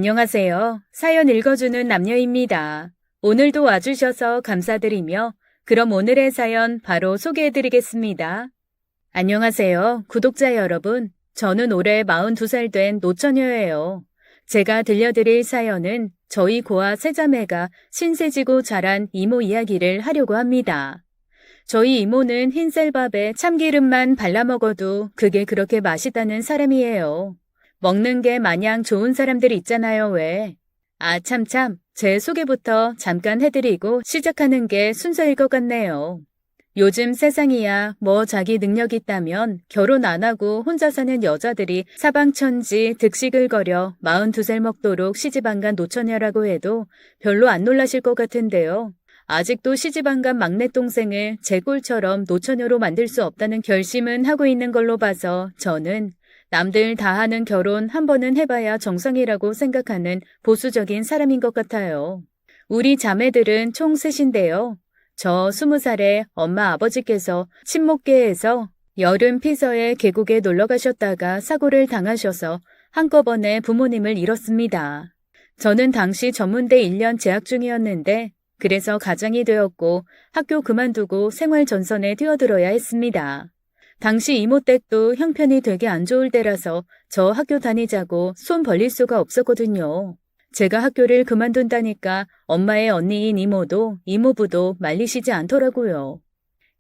안녕하세요. 사연 읽어주는 남녀입니다. 오늘도 와주셔서 감사드리며 그럼 오늘의 사연 바로 소개해드리겠습니다. 안녕하세요. 구독자 여러분. 저는 올해 42살 된 노처녀예요. 제가 들려드릴 사연은 저희 고아 세자매가 신세지고 자란 이모 이야기를 하려고 합니다. 저희 이모는 흰쌀밥에 참기름만 발라 먹어도 그게 그렇게 맛있다는 사람이에요. 먹는 게 마냥 좋은 사람들 있잖아요, 왜? 참참, 제 소개부터 잠깐 해드리고 시작하는 게 순서일 것 같네요. 요즘 세상이야 뭐 자기 능력 있다면 결혼 안 하고 혼자 사는 여자들이 사방천지 득시글거려 42살 먹도록 시집 안 간 노처녀라고 해도 별로 안 놀라실 것 같은데요. 아직도 시집 안 간 막내 동생을 제 꼴처럼 노처녀로 만들 수 없다는 결심은 하고 있는 걸로 봐서 저는 남들 다 하는 결혼 한 번은 해봐야 정상이라고 생각하는 보수적인 사람인 것 같아요. 우리 자매들은 총 셋인데요. 저 20살에 엄마 아버지께서 친목계에서 여름 피서에 계곡에 놀러 가셨다가 사고를 당하셔서 한꺼번에 부모님을 잃었습니다. 저는 당시 전문대 1년 재학 중이었는데 그래서 가장이 되었고 학교 그만두고 생활 전선에 뛰어들어야 했습니다. 당시 이모 댁도 형편이 되게 안 좋을 때라서 저 학교 다니자고 손 벌릴 수가 없었거든요. 제가 학교를 그만둔다니까 엄마의 언니인 이모도 이모부도 말리시지 않더라고요.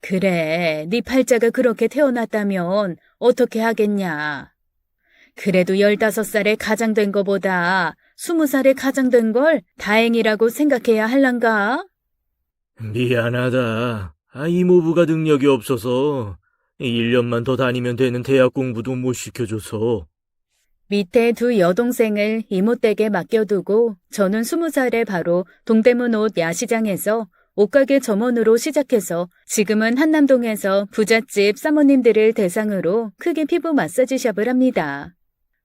그래, 네 팔자가 그렇게 태어났다면 어떻게 하겠냐. 그래도 15살에 가장된 거보다 20살에 가장된 걸 다행이라고 생각해야 할란가? 미안하다. 이모부가 능력이 없어서 1년만 더 다니면 되는 대학 공부도 못 시켜줘서. 밑에 두 여동생을 이모 댁에 맡겨두고 저는 20살에 바로 동대문 옷 야시장에서 옷가게 점원으로 시작해서 지금은 한남동에서 부잣집 사모님들을 대상으로 크게 피부 마사지샵을 합니다.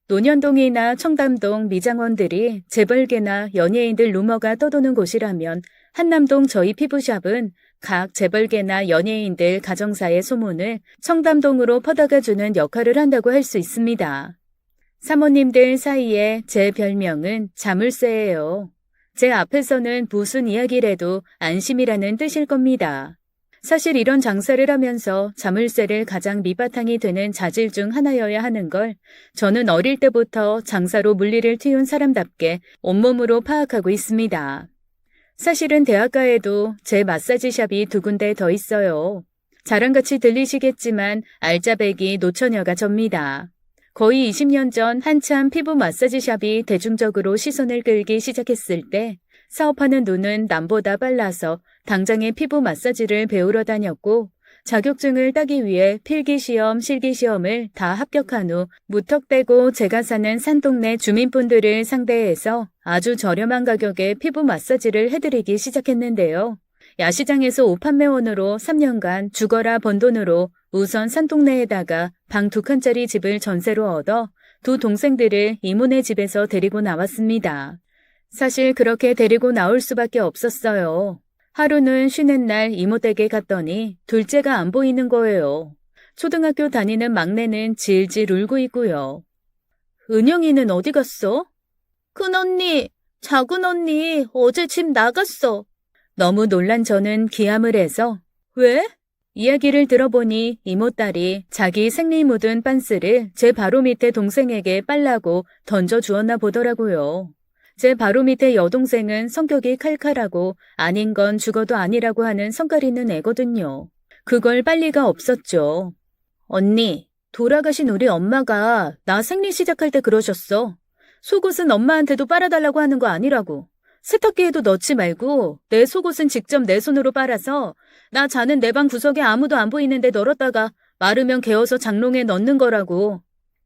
논현동이나 청담동 미장원들이 재벌계나 연예인들 루머가 떠도는 곳이라면 한남동 저희 피부샵은 각 재벌계나 연예인들 가정사의 소문을 청담동으로 퍼다가주는 역할을 한다고 할 수 있습니다. 사모님들 사이에 제 별명은 자물쇠예요. 제 앞에서는 무슨 이야기를 해도 안심이라는 뜻일 겁니다. 사실 이런 장사를 하면서 자물쇠를 가장 밑바탕이 되는 자질 중 하나여야 하는 걸 저는 어릴 때부터 장사로 물리를 틔운 사람답게 온몸으로 파악하고 있습니다. 사실은 대학가에도 제 마사지샵이 2군데 더 있어요. 자랑같이 들리시겠지만 알짜배기 노처녀가 접니다. 거의 20년 전 한참 피부 마사지샵이 대중적으로 시선을 끌기 시작했을 때 사업하는 눈은 남보다 빨라서 당장에 피부 마사지를 배우러 다녔고 자격증을 따기 위해 필기시험, 실기시험을 다 합격한 후 무턱대고 제가 사는 산동네 주민분들을 상대해서 아주 저렴한 가격에 피부 마사지를 해드리기 시작했는데요. 야시장에서 옷 판매원으로 3년간 죽어라 번 돈으로 우선 산동네에다가 방 2칸짜리 집을 전세로 얻어 두 동생들을 이모네 집에서 데리고 나왔습니다. 사실 그렇게 데리고 나올 수밖에 없었어요. 하루는 쉬는 날 이모 댁에 갔더니 둘째가 안 보이는 거예요. 초등학교 다니는 막내는 질질 울고 있고요. 은영이는 어디 갔어? 큰언니, 작은언니 어제 집 나갔어. 너무 놀란 저는 기함을 해서 왜? 이야기를 들어보니 이모딸이 자기 생리 묻은 빤스를 제 바로 밑에 동생에게 빨라고 던져주었나 보더라고요. 제 바로 밑에 여동생은 성격이 칼칼하고 아닌 건 죽어도 아니라고 하는 성깔 있는 애거든요. 그걸 빨 리가 없었죠. 언니, 돌아가신 우리 엄마가 나 생리 시작할 때 그러셨어. 속옷은 엄마한테도 빨아달라고 하는 거 아니라고. 세탁기에도 넣지 말고 내 속옷은 직접 내 손으로 빨아서 나 자는 내 방 구석에 아무도 안 보이는데 널었다가 마르면 개어서 장롱에 넣는 거라고.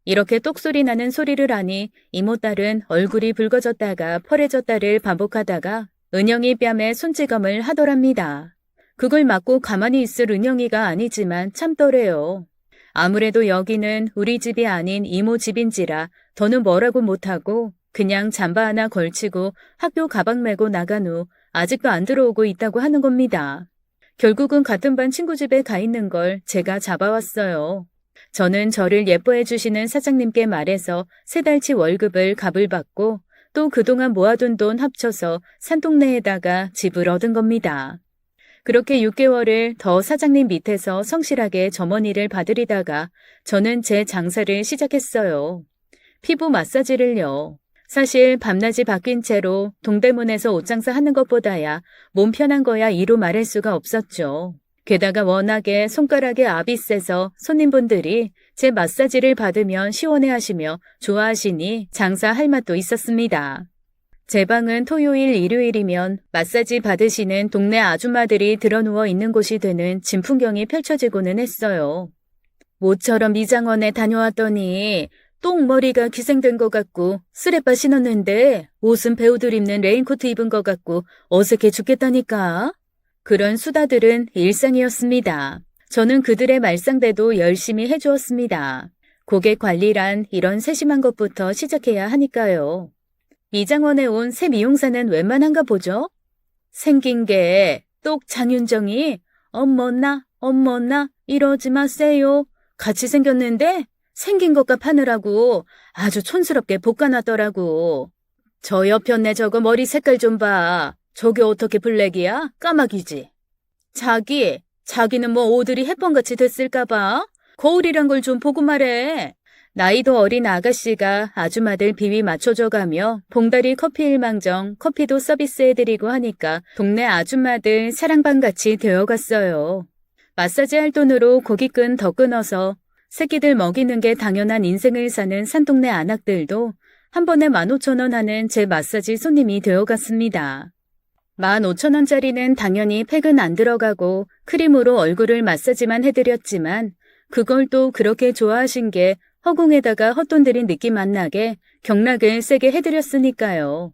이렇게 똑소리 나는 소리를 하니 이모딸은 얼굴이 붉어졌다가 펄해졌다를 반복하다가 은영이 뺨에 손찌검을 하더랍니다. 그걸 맞고 가만히 있을 은영이가 아니지만 참더래요. 아무래도 여기는 우리 집이 아닌 이모 집인지라 더는 뭐라고 못하고 그냥 잠바 하나 걸치고 학교 가방 메고 나간 후 아직도 안 들어오고 있다고 하는 겁니다. 결국은 같은 반 친구 집에 가 있는 걸 제가 잡아왔어요. 저는 저를 예뻐해 주시는 사장님께 말해서 3달치 월급을 값을 받고 또 그동안 모아둔 돈 합쳐서 산동네에다가 집을 얻은 겁니다. 그렇게 6개월을 더 사장님 밑에서 성실하게 점원일을 받으리다가 저는 제 장사를 시작했어요. 피부 마사지를요. 사실 밤낮이 바뀐 채로 동대문에서 옷장사 하는 것보다야 몸 편한 거야 이루 말할 수가 없었죠. 게다가 워낙에 손가락에 압이 세서 손님분들이 제 마사지를 받으면 시원해하시며 좋아하시니 장사할 맛도 있었습니다. 제 방은 토요일, 일요일이면 마사지 받으시는 동네 아줌마들이 드러누워 있는 곳이 되는 진풍경이 펼쳐지고는 했어요. 모처럼 미장원에 다녀왔더니 똥머리가 기생된 것 같고 쓰레빠 신었는데 옷은 배우들 입는 레인코트 입은 것 같고 어색해 죽겠다니까. 그런 수다들은 일상이었습니다. 저는 그들의 말상대도 열심히 해주었습니다. 고객 관리란 이런 세심한 것부터 시작해야 하니까요. 미장원에 온 새 미용사는 웬만한가 보죠? 생긴 게 똑 장윤정이 어머나 이러지 마세요. 같이 생겼는데 생긴 것값 하느라고 아주 촌스럽게 볶아놨더라고. 저 옆편네 저거 머리 색깔 좀 봐. 저게 어떻게 블랙이야? 까마귀지. 자기는 뭐 오들이 햇번같이 됐을까봐? 거울이란 걸 좀 보고 말해. 나이도 어린 아가씨가 아줌마들 비위 맞춰줘가며 봉다리 커피 일망정 커피도 서비스해드리고 하니까 동네 아줌마들 사랑방같이 되어갔어요. 마사지 할 돈으로 고깃근 더 끊어서 새끼들 먹이는 게 당연한 인생을 사는 산동네 안악들도 한 번에 15,000원 하는 제 마사지 손님이 되어갔습니다. 15,000원짜리는 당연히 팩은 안 들어가고 크림으로 얼굴을 마사지만 해드렸지만 그걸 또 그렇게 좋아하신 게 허공에다가 헛돈 들인 느낌 안 나게 경락을 세게 해드렸으니까요.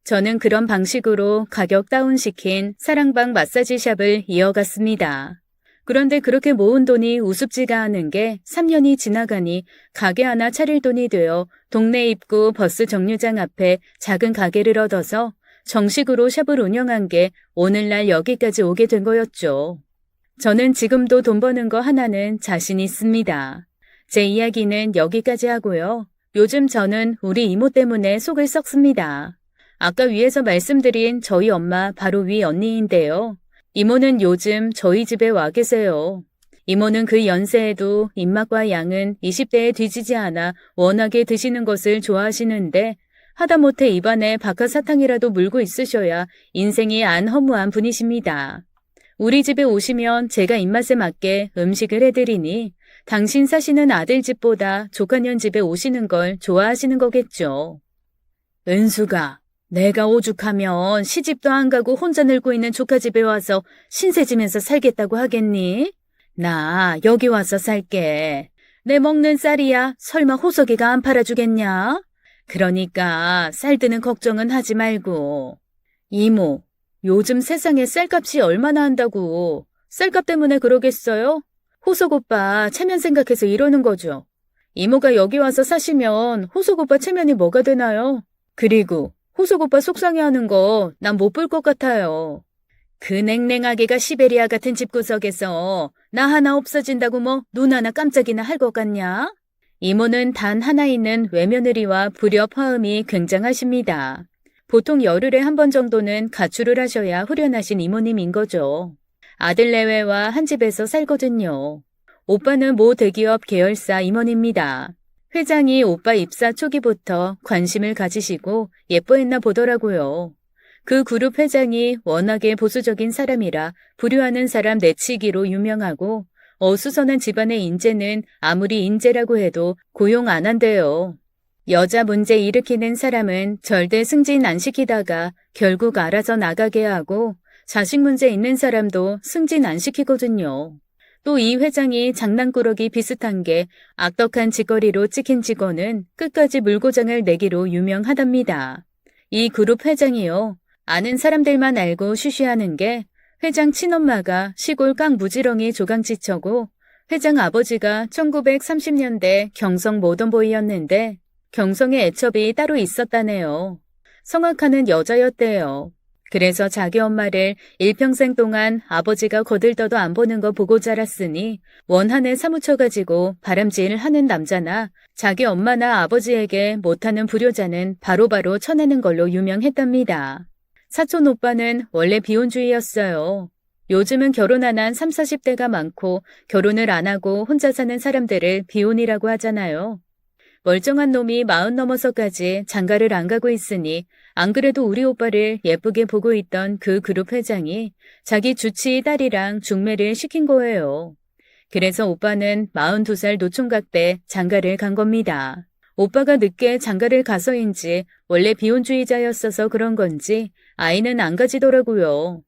저는 그런 방식으로 가격 다운시킨 사랑방 마사지샵을 이어갔습니다. 그런데 그렇게 모은 돈이 우습지가 않은 게 3년이 지나가니 가게 하나 차릴 돈이 되어 동네 입구 버스 정류장 앞에 작은 가게를 얻어서 정식으로 샵을 운영한 게 오늘날 여기까지 오게 된 거였죠. 저는 지금도 돈 버는 거 하나는 자신 있습니다. 제 이야기는 여기까지 하고요. 요즘 저는 우리 이모 때문에 속을 썩습니다. 아까 위에서 말씀드린 저희 엄마 바로 위 언니인데요. 이모는 요즘 저희 집에 와 계세요. 이모는 그 연세에도 입맛과 양은 20대에 뒤지지 않아 워낙에 드시는 것을 좋아하시는데 하다못해 입안에 박하사탕이라도 물고 있으셔야 인생이 안 허무한 분이십니다. 우리 집에 오시면 제가 입맛에 맞게 음식을 해드리니 당신 사시는 아들 집보다 조카년 집에 오시는 걸 좋아하시는 거겠죠. 은수가 내가 오죽하면 시집도 안 가고 혼자 늙고 있는 조카 집에 와서 신세지면서 살겠다고 하겠니? 나 여기 와서 살게. 내 먹는 쌀이야 설마 호석이가 안 팔아주겠냐? 그러니까 쌀 드는 걱정은 하지 말고. 이모, 요즘 세상에 쌀값이 얼마나 한다고. 쌀값 때문에 그러겠어요? 호석 오빠 체면 생각해서 이러는 거죠. 이모가 여기 와서 사시면 호석 오빠 체면이 뭐가 되나요? 그리고 호석 오빠 속상해하는 거 난 못 볼 것 같아요. 그 냉랭하기가 시베리아 같은 집구석에서 나 하나 없어진다고 뭐 눈 하나 깜짝이나 할 것 같냐? 이모는 단 하나 있는 외며느리와 불협 화음이 굉장하십니다. 보통 열흘에 한 번 정도는 가출을 하셔야 후련하신 이모님인 거죠. 아들 내외와 한 집에서 살거든요. 오빠는 모 대기업 계열사 임원입니다. 회장이 오빠 입사 초기부터 관심을 가지시고 예뻐했나 보더라고요. 그 그룹 회장이 워낙에 보수적인 사람이라 불효하는 사람 내치기로 유명하고 어수선한 집안의 인재는 아무리 인재라고 해도 고용 안 한대요. 여자 문제 일으키는 사람은 절대 승진 안 시키다가 결국 알아서 나가게 하고 자식 문제 있는 사람도 승진 안 시키거든요. 또 이 회장이 장난꾸러기 비슷한 게 악덕한 짓거리로 찍힌 직원은 끝까지 물고장을 내기로 유명하답니다. 이 그룹 회장이요. 아는 사람들만 알고 쉬쉬하는 게 회장 친엄마가 시골 깡무지렁이 조강지처고 회장 아버지가 1930년대 경성 모던보이였는데 경성에 애첩이 따로 있었다네요. 성악하는 여자였대요. 그래서 자기 엄마를 일평생 동안 아버지가 거들떠도 안 보는 거 보고 자랐으니 원한에 사무쳐가지고 바람질 하는 남자나 자기 엄마나 아버지에게 못하는 불효자는 바로바로 쳐내는 걸로 유명했답니다. 사촌 오빠는 원래 비혼주의였어요. 요즘은 결혼 안 한 3, 40대가 많고 결혼을 안 하고 혼자 사는 사람들을 비혼이라고 하잖아요. 멀쩡한 놈이 40 넘어서까지 장가를 안 가고 있으니 안 그래도 우리 오빠를 예쁘게 보고 있던 그 그룹 회장이 자기 주치의 딸이랑 중매를 시킨 거예요. 그래서 오빠는 42살 노총각 때 장가를 간 겁니다. 오빠가 늦게 장가를 가서인지 원래 비혼주의자였어서 그런 건지 아이는 안 가지더라고요.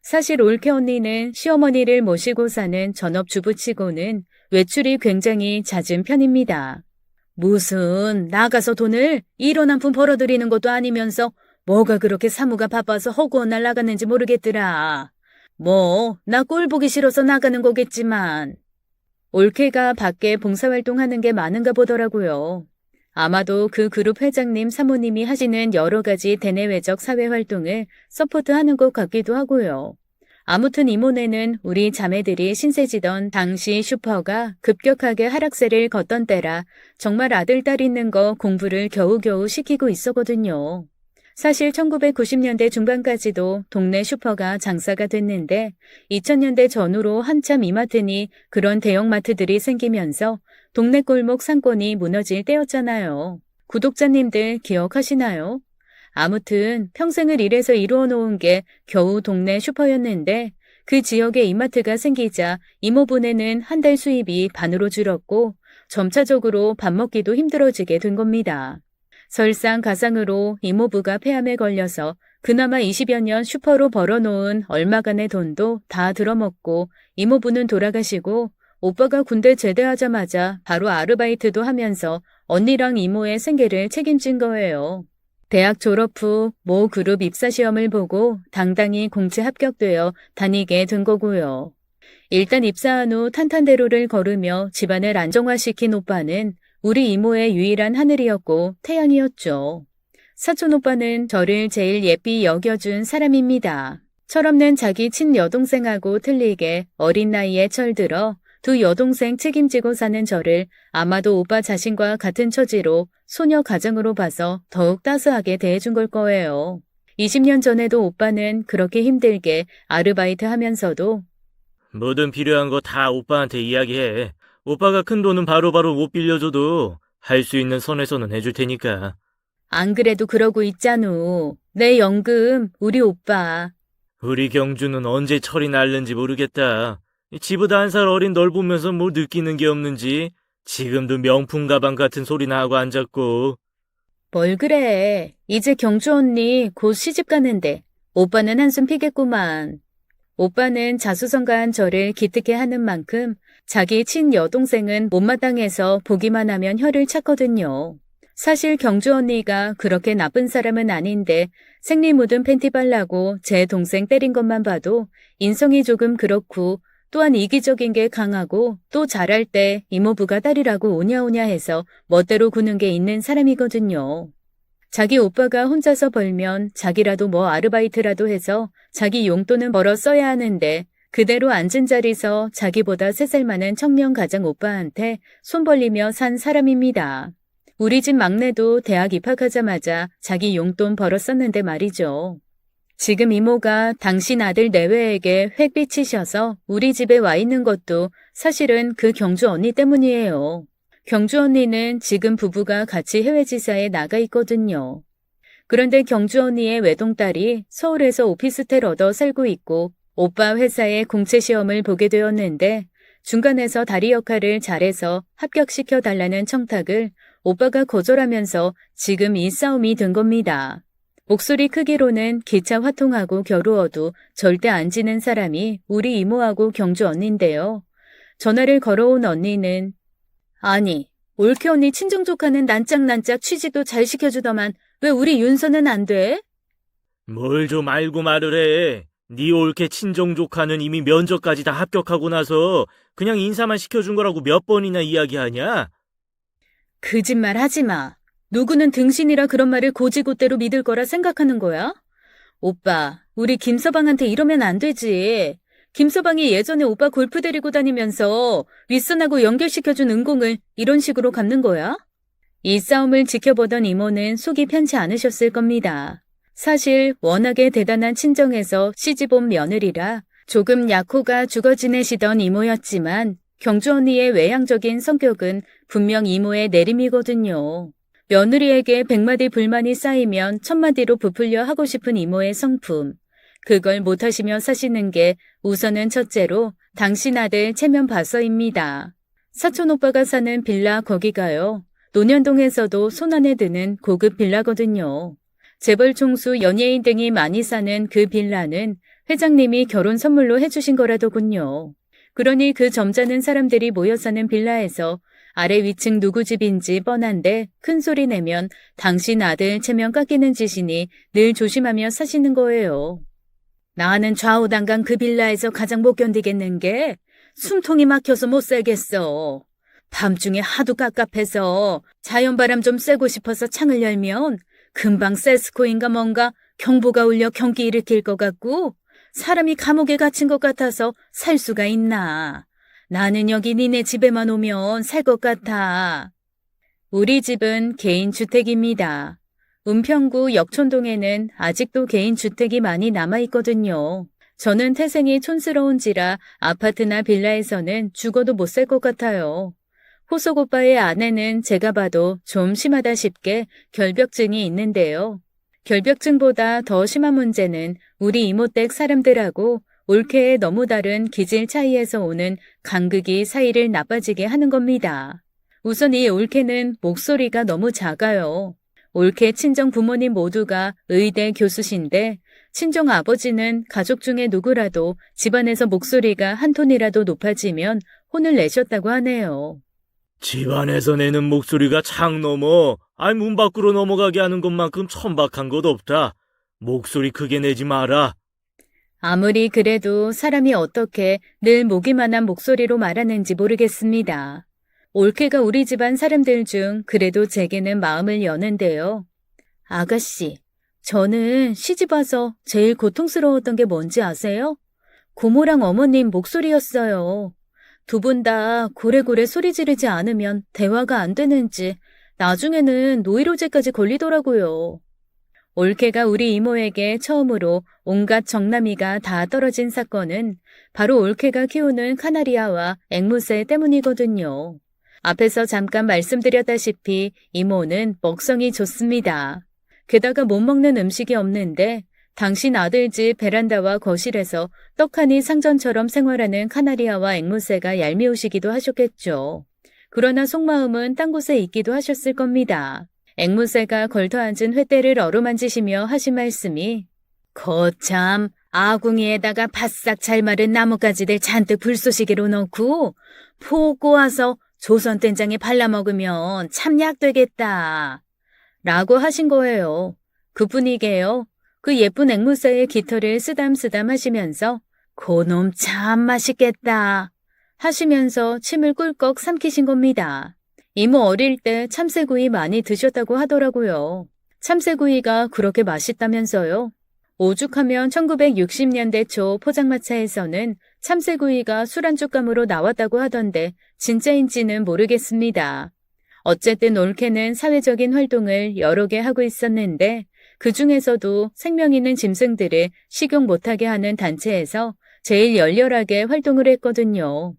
사실 올케 언니는 시어머니를 모시고 사는 전업주부치고는 외출이 굉장히 잦은 편입니다. 무슨 나가서 돈을 1원 한 푼 벌어들이는 것도 아니면서 뭐가 그렇게 사무가 바빠서 허구한 날 나갔는지 모르겠더라. 뭐 나 꼴 보기 싫어서 나가는 거겠지만. 올케가 밖에 봉사활동하는 게 많은가 보더라고요. 아마도 그 그룹 회장님 사모님이 하시는 여러 가지 대내외적 사회활동을 서포트하는 것 같기도 하고요. 아무튼 이모네는 우리 자매들이 신세지던 당시 슈퍼가 급격하게 하락세를 걷던 때라 정말 아들, 딸 있는 거 공부를 겨우겨우 시키고 있었거든요. 사실 1990년대 중반까지도 동네 슈퍼가 장사가 됐는데 2000년대 전후로 한참 이마트니 그런 대형마트들이 생기면서 동네 골목 상권이 무너질 때였잖아요. 구독자님들 기억하시나요? 아무튼 평생을 일해서 이루어 놓은 게 겨우 동네 슈퍼였는데 그 지역에 이마트가 생기자 이모부네는 한 달 수입이 반으로 줄었고 점차적으로 밥 먹기도 힘들어지게 된 겁니다. 설상가상으로 이모부가 폐암에 걸려서 그나마 20여 년 슈퍼로 벌어놓은 얼마간의 돈도 다 들어먹고 이모부는 돌아가시고 오빠가 군대 제대하자마자 바로 아르바이트도 하면서 언니랑 이모의 생계를 책임진 거예요. 대학 졸업 후 모 그룹 입사 시험을 보고 당당히 공채 합격되어 다니게 된 거고요. 일단 입사한 후 탄탄대로를 걸으며 집안을 안정화시킨 오빠는 우리 이모의 유일한 하늘이었고 태양이었죠. 사촌 오빠는 저를 제일 예삐 여겨준 사람입니다. 철없는 자기 친여동생하고 틀리게 어린 나이에 철들어 두 여동생 책임지고 사는 저를 아마도 오빠 자신과 같은 처지로 소녀 가정으로 봐서 더욱 따스하게 대해준 걸 거예요. 20년 전에도 오빠는 그렇게 힘들게 아르바이트 하면서도 뭐든 필요한 거 다 오빠한테 이야기해. 오빠가 큰 돈은 바로바로 못 빌려줘도 할 수 있는 선에서는 해줄 테니까. 안 그래도 그러고 있잖우. 내 연금 우리 오빠. 우리 경주는 언제 철이 날는지 모르겠다. 지보다 1살 어린 널 보면서 뭐 느끼는 게 없는지 지금도 명품 가방 같은 소리나 하고 앉았고. 뭘 그래. 이제 경주 언니 곧 시집 가는데 오빠는 한숨 피겠구만. 오빠는 자수성가한 저를 기특해 하는 만큼 자기 친여동생은 못마땅해서 보기만 하면 혀를 찼거든요. 사실 경주 언니가 그렇게 나쁜 사람은 아닌데 생리 묻은 팬티 빨라고 제 동생 때린 것만 봐도 인성이 조금 그렇고 또한 이기적인 게 강하고 또 잘할 때 이모부가 딸이라고 오냐오냐 해서 멋대로 구는 게 있는 사람이거든요. 자기 오빠가 혼자서 벌면 자기라도 뭐 아르바이트라도 해서 자기 용돈은 벌어 써야 하는데 그대로 앉은 자리서 자기보다 3살 많은 청년 가장 오빠한테 손 벌리며 산 사람입니다. 우리 집 막내도 대학 입학하자마자 자기 용돈 벌어 썼는데 말이죠. 지금 이모가 당신 아들 내외에게 획비치셔서 우리 집에 와 있는 것도 사실은 그 경주 언니 때문이에요. 경주 언니는 지금 부부가 같이 해외지사에 나가 있거든요. 그런데 경주 언니의 외동딸이 서울에서 오피스텔 얻어 살고 있고 오빠 회사에 공채 시험을 보게 되었는데 중간에서 다리 역할을 잘해서 합격시켜 달라는 청탁을 오빠가 거절하면서 지금 이 싸움이 된 겁니다. 목소리 크기로는 기차 화통하고 겨루어도 절대 안 지는 사람이 우리 이모하고 경주 언니인데요. 전화를 걸어온 언니는 아니, 올케 언니 친정 조카는 난짝난짝 취직도 잘 시켜주더만 왜 우리 윤서는 안 돼? 뭘 좀 알고 말을 해. 네 올케 친정 조카는 이미 면접까지 다 합격하고 나서 그냥 인사만 시켜준 거라고 몇 번이나 이야기하냐? 거짓말 하지 마. 누구는 등신이라 그런 말을 고지고대로 믿을 거라 생각하는 거야? 오빠, 우리 김서방한테 이러면 안 되지. 김서방이 예전에 오빠 골프 데리고 다니면서 윗선하고 연결시켜준 은공을 이런 식으로 갚는 거야? 이 싸움을 지켜보던 이모는 속이 편치 않으셨을 겁니다. 사실 워낙에 대단한 친정에서 시집온 며느리라 조금 약호가 죽어 지내시던 이모였지만 경주 언니의 외향적인 성격은 분명 이모의 내림이거든요. 며느리에게 100마디 불만이 쌓이면 1000마디로 부풀려 하고 싶은 이모의 성품. 그걸 못하시며 사시는 게 우선은 첫째로 당신 아들 체면 봐서입니다. 사촌 오빠가 사는 빌라 거기가요. 논현동에서도 손안에 드는 고급 빌라거든요. 재벌 총수 연예인 등이 많이 사는 그 빌라는 회장님이 결혼 선물로 해주신 거라더군요. 그러니 그 점잖은 사람들이 모여 사는 빌라에서 아래 위층 누구 집인지 뻔한데 큰 소리 내면 당신 아들 체면 깎이는 짓이니 늘 조심하며 사시는 거예요. 나는 좌우당강 그 빌라에서 가장 못 견디겠는 게 숨통이 막혀서 못 살겠어. 밤중에 하도 깝깝해서 자연바람 좀 쐬고 싶어서 창을 열면 금방 세스코인가 뭔가 경보가 울려 경기 일으킬 것 같고 사람이 감옥에 갇힌 것 같아서 살 수가 있나. 나는 여기 니네 집에만 오면 살 것 같아. 우리 집은 개인주택입니다. 은평구 역촌동에는 아직도 개인주택이 많이 남아있거든요. 저는 태생이 촌스러운지라 아파트나 빌라에서는 죽어도 못 살 것 같아요. 호석 오빠의 아내는 제가 봐도 좀 심하다 싶게 결벽증이 있는데요. 결벽증보다 더 심한 문제는 우리 이모댁 사람들하고 올케에 너무 다른 기질 차이에서 오는 간극이 사이를 나빠지게 하는 겁니다. 우선 이 올케는 목소리가 너무 작아요. 올케 친정 부모님 모두가 의대 교수신데 친정 아버지는 가족 중에 누구라도 집안에서 목소리가 한 톤이라도 높아지면 혼을 내셨다고 하네요. 집안에서 내는 목소리가 창 넘어. 문 밖으로 넘어가게 하는 것만큼 천박한 것 없다. 목소리 크게 내지 마라. 아무리 그래도 사람이 어떻게 늘 모기만한 목소리로 말하는지 모르겠습니다. 올케가 우리 집안 사람들 중 그래도 제게는 마음을 여는데요. 아가씨, 저는 시집 와서 제일 고통스러웠던 게 뭔지 아세요? 고모랑 어머님 목소리였어요. 두 분 다 고래고래 소리 지르지 않으면 대화가 안 되는지 나중에는 노이로제까지 걸리더라고요. 올케가 우리 이모에게 처음으로 온갖 정남이가 다 떨어진 사건은 바로 올케가 키우는 카나리아와 앵무새 때문이거든요. 앞에서 잠깐 말씀드렸다시피 이모는 먹성이 좋습니다. 게다가 못 먹는 음식이 없는데 당신 아들 집 베란다와 거실에서 떡하니 상전처럼 생활하는 카나리아와 앵무새가 얄미우시기도 하셨겠죠. 그러나 속마음은 딴 곳에 있기도 하셨을 겁니다. 앵무새가 걸터앉은 횃대를 어루만지시며 하신 말씀이 거참 아궁이에다가 바싹 잘 마른 나뭇가지들 잔뜩 불쏘시개로 넣고 포 꼬아서 조선된장에 발라먹으면 참 약되겠다 라고 하신 거예요. 그뿐이게요. 그 예쁜 앵무새의 깃털을 쓰담쓰담 하시면서 고놈 참 맛있겠다 하시면서 침을 꿀꺽 삼키신 겁니다. 이모 어릴 때 참새구이 많이 드셨다고 하더라고요. 참새구이가 그렇게 맛있다면서요? 오죽하면 1960년대 초 포장마차에서는 참새구이가 술안주감으로 나왔다고 하던데 진짜인지는 모르겠습니다. 어쨌든 올케는 사회적인 활동을 여러 개 하고 있었는데 그 중에서도 생명 있는 짐승들을 식용 못하게 하는 단체에서 제일 열렬하게 활동을 했거든요.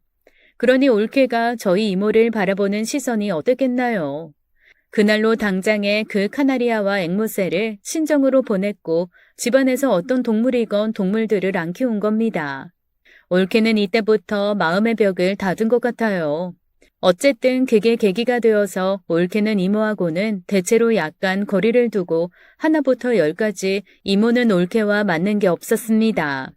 그러니 올케가 저희 이모를 바라보는 시선이 어땠겠나요? 그날로 당장에 그 카나리아와 앵무새를 친정으로 보냈고 집안에서 어떤 동물이건 동물들을 안 키운 겁니다. 올케는 이때부터 마음의 벽을 닫은 것 같아요. 어쨌든 그게 계기가 되어서 올케는 이모하고는 대체로 약간 거리를 두고 하나부터 10까지 이모는 올케와 맞는 게 없었습니다.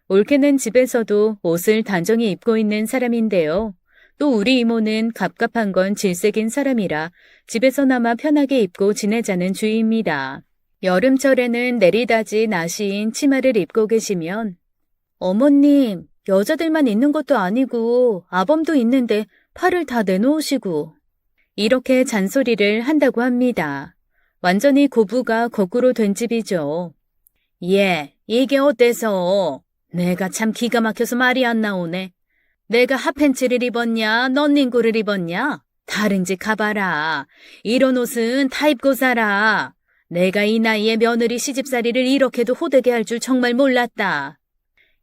올케는 집에서도 옷을 단정히 입고 있는 사람인데요. 또 우리 이모는 갑갑한 건 질색인 사람이라 집에서나마 편하게 입고 지내자는 주의입니다. 여름철에는 내리다지 나시인 치마를 입고 계시면 어머님, 여자들만 있는 것도 아니고 아범도 있는데 팔을 다 내놓으시고 이렇게 잔소리를 한다고 합니다. 완전히 고부가 거꾸로 된 집이죠. 예, 이게 어때서? 내가 참 기가 막혀서 말이 안 나오네. 내가 핫팬츠를 입었냐, 넌닝구를 입었냐? 다른지 가봐라. 이런 옷은 다 입고 살아. 내가 이 나이에 며느리 시집살이를 이렇게도 호되게 할 줄 정말 몰랐다.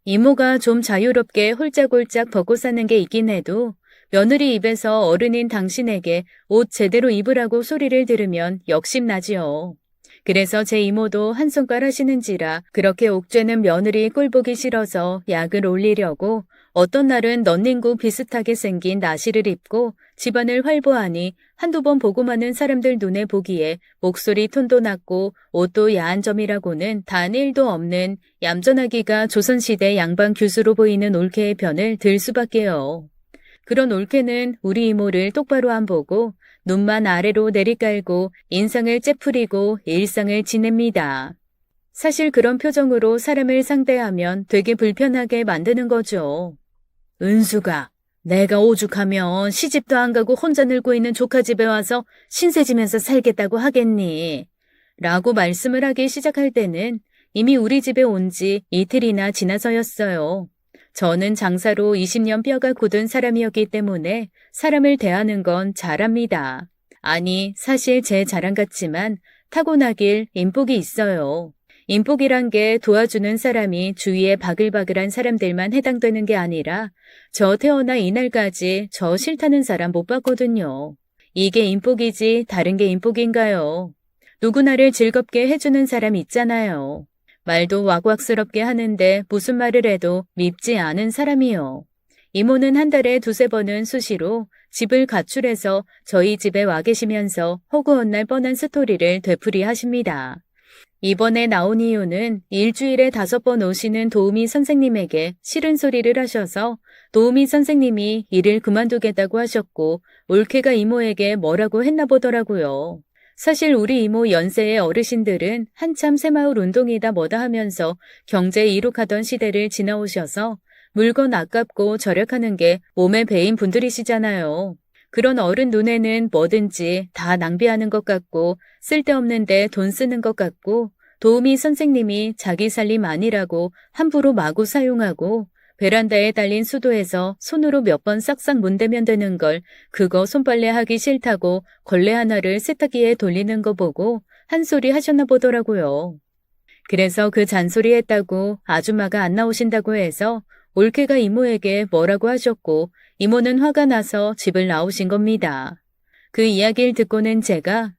이모가 좀 자유롭게 홀짝홀짝 벗고 사는 게 있긴 해도 며느리 입에서 어른인 당신에게 옷 제대로 입으라고 소리를 들으면 욕심나지요. 그래서 제 이모도 한손가락 하시는지라 그렇게 옥죄는 며느리 꼴보기 싫어서 약을 올리려고 어떤 날은 넌닝구 비슷하게 생긴 나시를 입고 집안을 활보하니 한두 번 보고 마는 사람들 눈에 보기에 목소리 톤도 낮고 옷도 야한 점이라고는 단 1도 없는 얌전하기가 조선시대 양반 교수로 보이는 올케의 편을 들 수밖에요. 그런 올케는 우리 이모를 똑바로 안 보고 눈만 아래로 내리깔고 인상을 째푸리고 일상을 지냅니다. 사실 그런 표정으로 사람을 상대하면 되게 불편하게 만드는 거죠. 은수가, 내가 오죽하면 시집도 안 가고 혼자 늙고 있는 조카 집에 와서 신세지면서 살겠다고 하겠니? 라고 말씀을 하기 시작할 때는 이미 우리 집에 온 지 이틀이나 지나서였어요. 저는 장사로 20년 뼈가 굳은 사람이었기 때문에 사람을 대하는 건 잘합니다. 아니, 사실 제 자랑 같지만 타고나길 인복이 있어요. 인복이란 게 도와주는 사람이 주위에 바글바글한 사람들만 해당되는 게 아니라 저 태어나 이날까지 저 싫다는 사람 못 봤거든요. 이게 인복이지 다른 게 인복인가요? 누구나를 즐겁게 해주는 사람 있잖아요. 말도 왁왁스럽게 하는데 무슨 말을 해도 밉지 않은 사람이요. 이모는 한 달에 2-3번은 수시로 집을 가출해서 저희 집에 와 계시면서 허구한 날 뻔한 스토리를 되풀이하십니다. 이번에 나온 이유는 일주일에 5번 오시는 도우미 선생님에게 싫은 소리를 하셔서 도우미 선생님이 일을 그만두겠다고 하셨고 올케가 이모에게 뭐라고 했나 보더라고요. 사실 우리 이모 연세의 어르신들은 한참 새마을 운동이다 뭐다 하면서 경제 이룩하던 시대를 지나오셔서 물건 아깝고 절약하는 게 몸에 배인 분들이시잖아요. 그런 어른 눈에는 뭐든지 다 낭비하는 것 같고 쓸데없는데 돈 쓰는 것 같고 도우미 선생님이 자기 살림 아니라고 함부로 마구 사용하고 베란다에 달린 수도에서 손으로 몇 번 싹싹 문대면 되는 걸 그거 손빨래 하기 싫다고 걸레 하나를 세탁기에 돌리는 거 보고 한 소리 하셨나 보더라고요. 그래서 그 잔소리 했다고 아줌마가 안 나오신다고 해서 올케가 이모에게 뭐라고 하셨고 이모는 화가 나서 집을 나오신 겁니다. 그 이야기를 듣고는 제가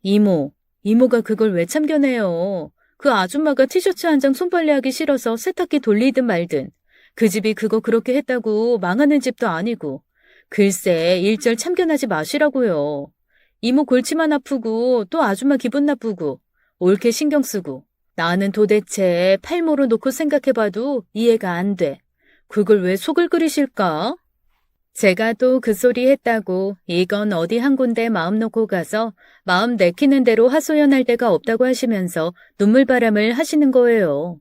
이모가 그걸 왜 참견해요. 그 아줌마가 티셔츠 한 장 손빨래하기 싫어서 세탁기 돌리든 말든 그 집이 그거 그렇게 했다고 망하는 집도 아니고 글쎄 일절 참견하지 마시라고요. 이모 골치만 아프고 또 아줌마 기분 나쁘고 올케 신경 쓰고 나는 도대체 팔모로 놓고 생각해봐도 이해가 안 돼. 그걸 왜 속을 끓이실까? 제가 또 그 소리 했다고 이건 어디 한 군데 마음 놓고 가서 마음 내키는 대로 하소연할 데가 없다고 하시면서 눈물바람을 하시는 거예요.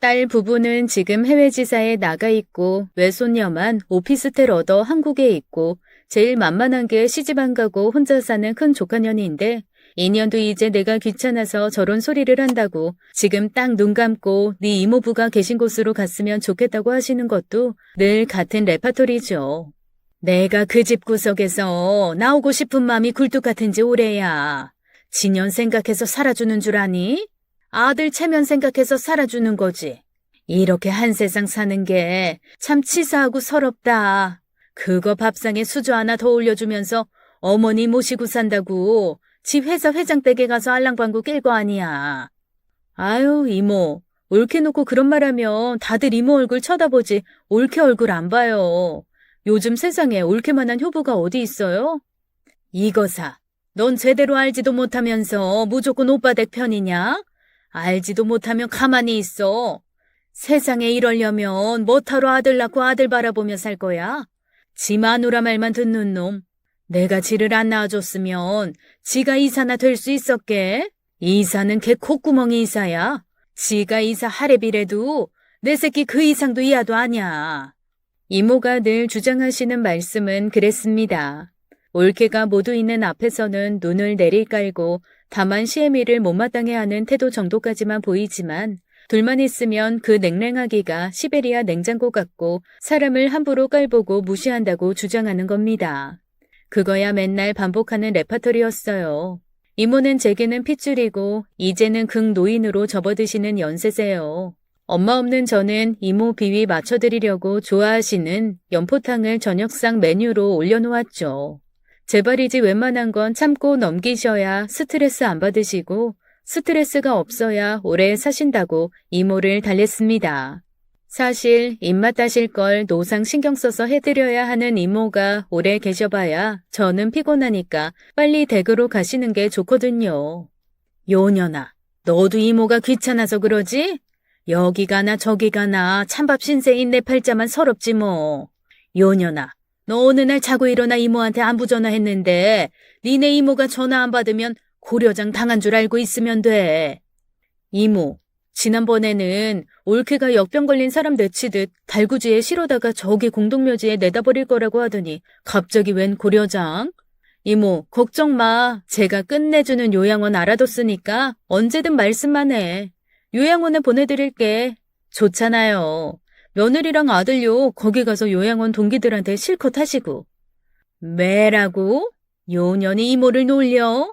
딸 부부는 지금 해외 지사에 나가 있고 외손녀만 오피스텔 얻어 한국에 있고 제일 만만한 게 시집 안 가고 혼자 사는 큰 조카년인데 인연도 이제 내가 귀찮아서 저런 소리를 한다고 지금 딱 눈 감고 네 이모부가 계신 곳으로 갔으면 좋겠다고 하시는 것도 늘 같은 레파토리죠. 내가 그 집 구석에서 나오고 싶은 마음이 굴뚝 같은지 오래야. 지년 생각해서 살아주는 줄 아니? 아들 체면 생각해서 살아주는 거지. 이렇게 한 세상 사는 게 참 치사하고 서럽다. 그거 밥상에 수저 하나 더 올려주면서 어머니 모시고 산다고 집 회사 회장 댁에 가서 알랑방구 낄 거 아니야. 아유 이모, 올케 놓고 그런 말하면 다들 이모 얼굴 쳐다보지 올케 얼굴 안 봐요. 요즘 세상에 올케만한 효부가 어디 있어요? 이거사, 넌 제대로 알지도 못하면서 무조건 오빠 댁 편이냐? 알지도 못하면 가만히 있어. 세상에 이러려면 뭐하러 아들 낳고 아들 바라보며 살 거야? 지 마누라 말만 듣는 놈. 내가 지를 안 낳아줬으면 지가 이사나 될 수 있었게? 이사는 걔 콧구멍이 이사야. 지가 이사 하래비래도 내 새끼 그 이상도 이하도 아냐. 이모가 늘 주장하시는 말씀은 그랬습니다. 올케가 모두 있는 앞에서는 눈을 내리깔고 다만 시애미를 못마땅해하는 태도 정도까지만 보이지만 둘만 있으면 그 냉랭하기가 시베리아 냉장고 같고 사람을 함부로 깔보고 무시한다고 주장하는 겁니다. 그거야 맨날 반복하는 레파토리였어요. 이모는 제게는 핏줄이고 이제는 극노인으로 접어드시는 연세세요. 엄마 없는 저는 이모 비위 맞춰드리려고 좋아하시는 연포탕을 저녁상 메뉴로 올려놓았죠. 제발이지 웬만한 건 참고 넘기셔야 스트레스 안 받으시고 스트레스가 없어야 오래 사신다고 이모를 달랬습니다. 사실 입맛 따실 걸 노상 신경 써서 해드려야 하는 이모가 오래 계셔봐야 저는 피곤하니까 빨리 댁으로 가시는 게 좋거든요. 요년아, 너도 이모가 귀찮아서 그러지? 여기 가나 저기 가나 찬밥 신세인 내 팔자만 서럽지 뭐. 요년아, 너 어느 날 자고 일어나 이모한테 안부 전화했는데 니네 이모가 전화 안 받으면 고려장 당한 줄 알고 있으면 돼. 이모, 지난번에는 올케가 역병 걸린 사람 내치듯 달구지에 실어다가 저기 공동묘지에 내다 버릴 거라고 하더니 갑자기 웬 고려장? 이모, 걱정 마. 제가 끝내주는 요양원 알아뒀으니까 언제든 말씀만 해. 요양원에 보내드릴게. 좋잖아요. 며느리랑 아들요 거기 가서 요양원 동기들한테 실컷 하시고. 매라고? 요년이 이모를 놀려?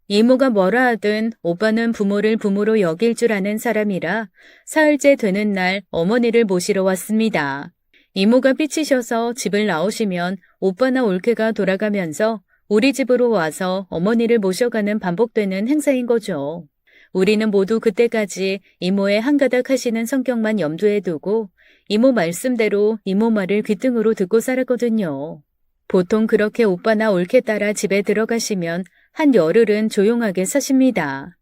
이모가 뭐라 하든 오빠는 부모를 부모로 여길 줄 아는 사람이라 사흘째 되는 날 어머니를 모시러 왔습니다. 이모가 삐치셔서 집을 나오시면 오빠나 올케가 돌아가면서 우리 집으로 와서 어머니를 모셔가는 반복되는 행사인 거죠. 우리는 모두 그때까지 이모의 한가닥 하시는 성격만 염두에 두고 이모 말씀대로 이모 말을 귀등으로 듣고 살았거든요. 보통 그렇게 오빠나 올케 따라 집에 들어가시면 한 열흘은 조용하게 사십니다.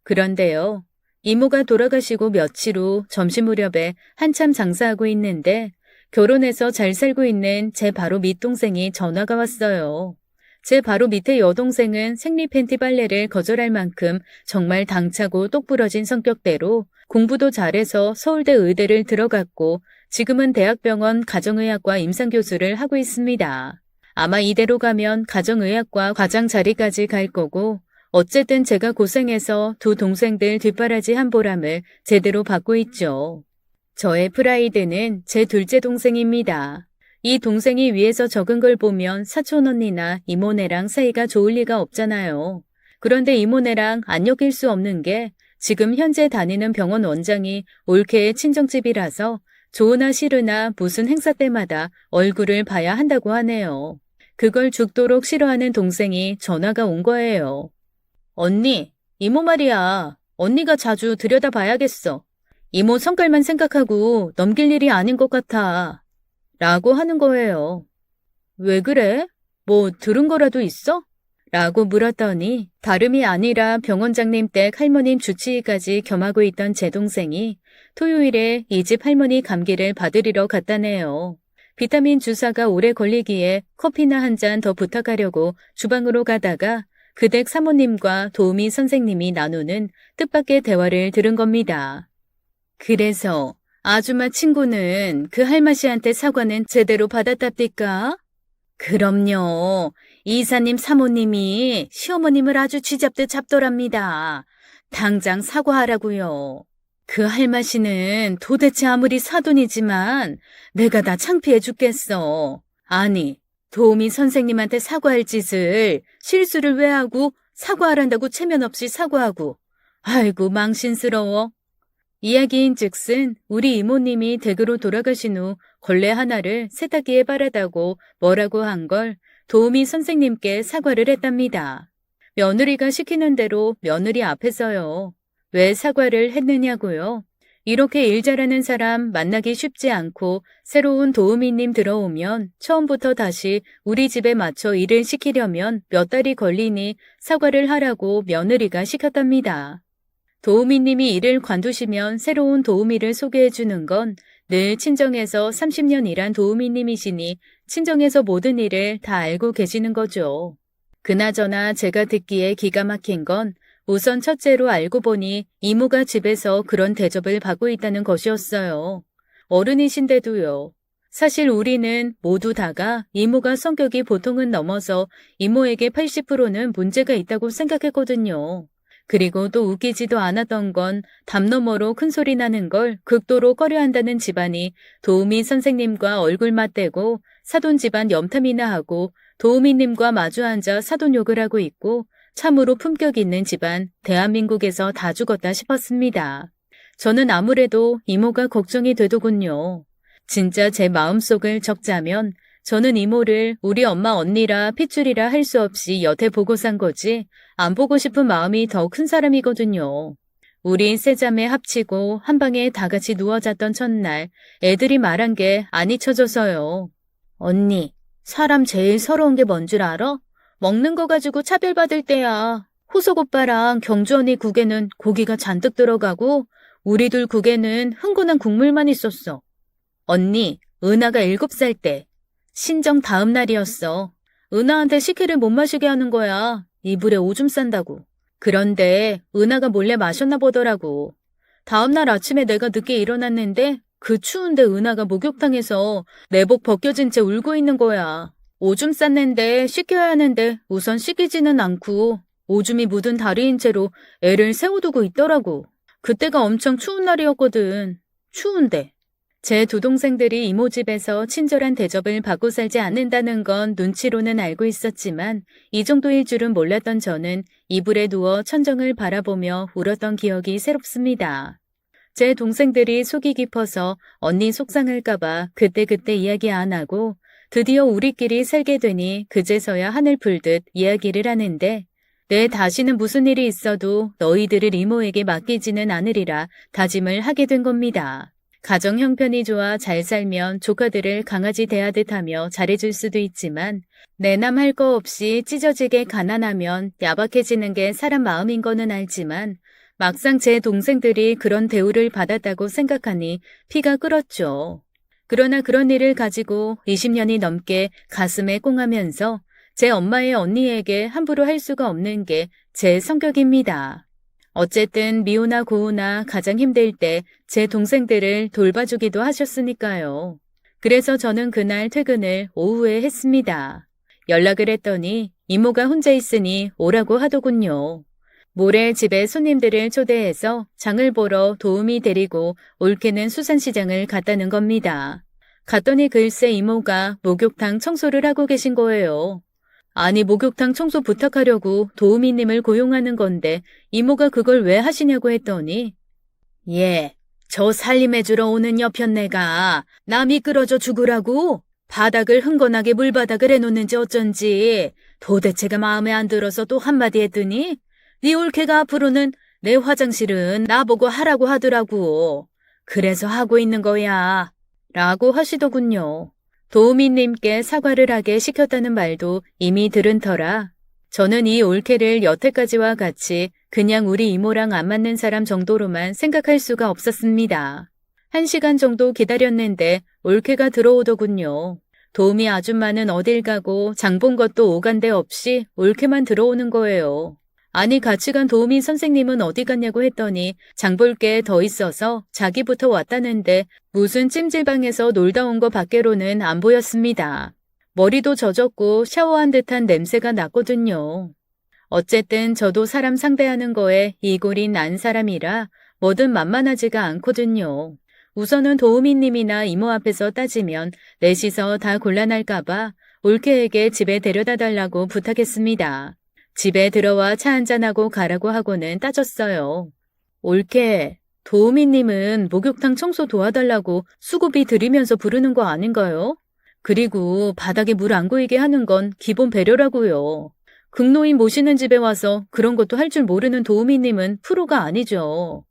그런데요, 이모가 돌아가시고 며칠 후 점심 무렵에 한참 장사하고 있는데 결혼해서 잘 살고 있는 제 바로 밑동생이 전화가 왔어요. 제 바로 밑에 여동생은 생리 팬티 빨래를 거절할 만큼 정말 당차고 똑부러진 성격대로 공부도 잘해서 서울대 의대를 들어갔고 지금은 대학병원 가정의학과 임상교수를 하고 있습니다. 아마 이대로 가면 가정의학과 과장 자리까지 갈 거고 어쨌든 제가 고생해서 두 동생들 뒷바라지 한 보람을 제대로 받고 있죠. 저의 프라이드는 제 둘째 동생입니다. 이 동생이 위에서 적은 걸 보면 사촌 언니나 이모네랑 사이가 좋을 리가 없잖아요. 그런데 이모네랑 안 엮일 수 없는 게 지금 현재 다니는 병원 원장이 올케의 친정집이라서 좋으나 싫으나 무슨 행사 때마다 얼굴을 봐야 한다고 하네요. 그걸 죽도록 싫어하는 동생이 전화가 온 거예요. 언니, 이모 말이야. 언니가 자주 들여다봐야겠어. 이모 성깔만 생각하고 넘길 일이 아닌 것 같아. 라고 하는 거예요. 왜 그래? 뭐 들은 거라도 있어? 라고 물었더니 다름이 아니라 병원장님 댁 할머님 주치의까지 겸하고 있던 제 동생이 토요일에 이 집 할머니 감기를 받으리러 갔다네요. 비타민 주사가 오래 걸리기에 커피나 한 잔 더 부탁하려고 주방으로 가다가 그 댁 사모님과 도우미 선생님이 나누는 뜻밖의 대화를 들은 겁니다. 그래서 아줌마 친구는 그 할머니한테 사과는 제대로 받았답니까? 그럼요. 이사님 사모님이 시어머님을 아주 쥐잡듯 잡더랍니다. 당장 사과하라고요. 그 할머니는 도대체 아무리 사돈이지만 내가 다 창피해 죽겠어. 아니, 도우미 선생님한테 사과할 짓을 실수를 왜 하고 사과하란다고 체면 없이 사과하고. 아이고 망신스러워. 이야기인즉슨 우리 이모님이 댁으로 돌아가신 후 걸레 하나를 세탁기에 바르다고 뭐라고 한 걸 도우미 선생님께 사과를 했답니다. 며느리가 시키는 대로 며느리 앞에서요. 왜 사과를 했느냐고요? 이렇게 일 잘하는 사람 만나기 쉽지 않고 새로운 도우미님 들어오면 처음부터 다시 우리 집에 맞춰 일을 시키려면 몇 달이 걸리니 사과를 하라고 며느리가 시켰답니다. 도우미님이 일을 관두시면 새로운 도우미를 소개해 주는 건 늘 친정에서 30년 일한 도우미님이시니 친정에서 모든 일을 다 알고 계시는 거죠. 그나저나 제가 듣기에 기가 막힌 건 우선 첫째로 알고 보니 이모가 집에서 그런 대접을 받고 있다는 것이었어요. 어른이신데도요. 사실 우리는 모두 다가 이모가 성격이 보통은 넘어서 이모에게 80%는 문제가 있다고 생각했거든요. 그리고 또 웃기지도 않았던 건 담 너머로 큰 소리 나는 걸 극도로 꺼려한다는 집안이 도우미 선생님과 얼굴 맞대고 사돈 집안 염탐이나 하고 도우미님과 마주 앉아 사돈 욕을 하고 있고 참으로 품격 있는 집안 대한민국에서 다 죽었다 싶었습니다. 저는 아무래도 이모가 걱정이 되더군요. 진짜 제 마음속을 적자면 저는 이모를 우리 엄마 언니라 핏줄이라 할 수 없이 여태 보고 산 거지 안 보고 싶은 마음이 더 큰 사람이거든요. 우리 세 자매 합치고 한 방에 다 같이 누워 잤던 첫날 애들이 말한 게 안 잊혀져서요. 언니, 사람 제일 서러운 게 뭔 줄 알아? 먹는 거 가지고 차별받을 때야. 호석 오빠랑 경주 언니 국에는 고기가 잔뜩 들어가고 우리 둘 국에는 흥건한 국물만 있었어. 언니, 은하가 7살 때 신정 다음 날이었어. 은하한테 식혜를 못 마시게 하는 거야. 이불에 오줌 싼다고. 그런데 은하가 몰래 마셨나 보더라고. 다음 날 아침에 내가 늦게 일어났는데 그 추운데 은하가 목욕탕에서 내복 벗겨진 채 울고 있는 거야. 오줌 쌌는데 씻겨야 하는데 우선 씻기지는 않고 오줌이 묻은 다리인 채로 애를 세워두고 있더라고. 그때가 엄청 추운 날이었거든. 추운데. 제 두 동생들이 이모 집에서 친절한 대접을 받고 살지 않는다는 건 눈치로는 알고 있었지만 이 정도일 줄은 몰랐던 저는 이불에 누워 천정을 바라보며 울었던 기억이 새롭습니다. 제 동생들이 속이 깊어서 언니 속상할까봐 그때그때 이야기 안 하고 드디어 우리끼리 살게 되니 그제서야 하늘 풀듯 이야기를 하는데 내 다시는 무슨 일이 있어도 너희들을 이모에게 맡기지는 않으리라 다짐을 하게 된 겁니다. 가정 형편이 좋아 잘 살면 조카들을 강아지 대하듯 하며 잘해줄 수도 있지만 내남 할 거 없이 찢어지게 가난하면 야박해지는 게 사람 마음인 거는 알지만 막상 제 동생들이 그런 대우를 받았다고 생각하니 피가 끓었죠. 그러나 그런 일을 가지고 20년이 넘게 가슴에 꽁하면서 제 엄마의 언니에게 함부로 할 수가 없는 게 제 성격입니다. 어쨌든 미우나 고우나 가장 힘들 때 제 동생들을 돌봐주기도 하셨으니까요. 그래서 저는 그날 퇴근을 오후에 했습니다. 연락을 했더니 이모가 혼자 있으니 오라고 하더군요. 모레 집에 손님들을 초대해서 장을 보러 도우미 데리고 올케는 수산시장을 갔다는 겁니다. 갔더니 글쎄 이모가 목욕탕 청소를 하고 계신 거예요. 아니 목욕탕 청소 부탁하려고 도우미님을 고용하는 건데 이모가 그걸 왜 하시냐고 했더니 예, 저 살림해주러 오는 여편네가 나 미끄러져 죽으라고 바닥을 흥건하게 물바닥을 해놓는지 어쩐지 도대체가 마음에 안 들어서 또 한마디 했더니 네 올케가 앞으로는 내 화장실은 나보고 하라고 하더라고. 그래서 하고 있는 거야. 라고 하시더군요. 도우미님께 사과를 하게 시켰다는 말도 이미 들은 터라 저는 이 올케를 여태까지와 같이 그냥 우리 이모랑 안 맞는 사람 정도로만 생각할 수가 없었습니다. 1시간 정도 기다렸는데 올케가 들어오더군요. 도우미 아줌마는 어딜 가고 장 본 것도 오간데 없이 올케만 들어오는 거예요. 아니 같이 간 도우미 선생님은 어디 갔냐고 했더니 장 볼 게 더 있어서 자기부터 왔다는데 무슨 찜질방에서 놀다 온 거 밖으로는 안 보였습니다. 머리도 젖었고 샤워한 듯한 냄새가 났거든요. 어쨌든 저도 사람 상대하는 거에 이골이 난 사람이라 뭐든 만만하지가 않거든요. 우선은 도우미님이나 이모 앞에서 따지면 넷이서 다 곤란할까봐 올케에게 집에 데려다 달라고 부탁했습니다. 집에 들어와 차 한잔하고 가라고 하고는 따졌어요. 올케, 도우미님은 목욕탕 청소 도와달라고 수고비 드리면서 부르는 거 아닌가요? 그리고 바닥에 물 안 고이게 하는 건 기본 배려라고요. 극노인 모시는 집에 와서 그런 것도 할 줄 모르는 도우미님은 프로가 아니죠.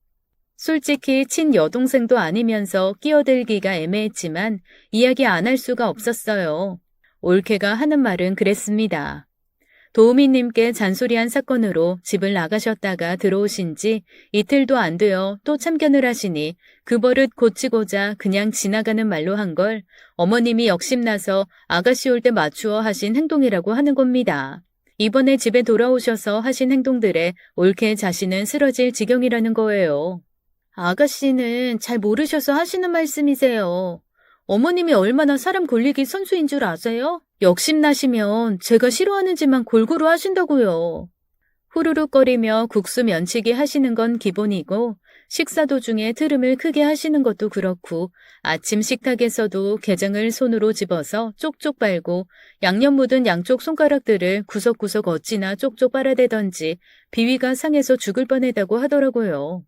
솔직히 친여동생도 아니면서 끼어들기가 애매했지만 이야기 안 할 수가 없었어요. 올케가 하는 말은 그랬습니다. 도우미님께 잔소리한 사건으로 집을 나가셨다가 들어오신 지 이틀도 안 되어 또 참견을 하시니 그 버릇 고치고자 그냥 지나가는 말로 한 걸 어머님이 욕심나서 아가씨 올 때 맞추어 하신 행동이라고 하는 겁니다. 이번에 집에 돌아오셔서 하신 행동들에 올케 자신은 쓰러질 지경이라는 거예요. 아가씨는 잘 모르셔서 하시는 말씀이세요. 어머님이 얼마나 사람 골리기 선수인 줄 아세요? 욕심나시면 제가 싫어하는 짓만 골고루 하신다고요. 후루룩거리며 국수 면치기 하시는 건 기본이고 식사 도중에 트름을 크게 하시는 것도 그렇고 아침 식탁에서도 게장을 손으로 집어서 쪽쪽 빨고 양념 묻은 양쪽 손가락들을 구석구석 어찌나 쪽쪽 빨아대던지 비위가 상해서 죽을 뻔했다고 하더라고요.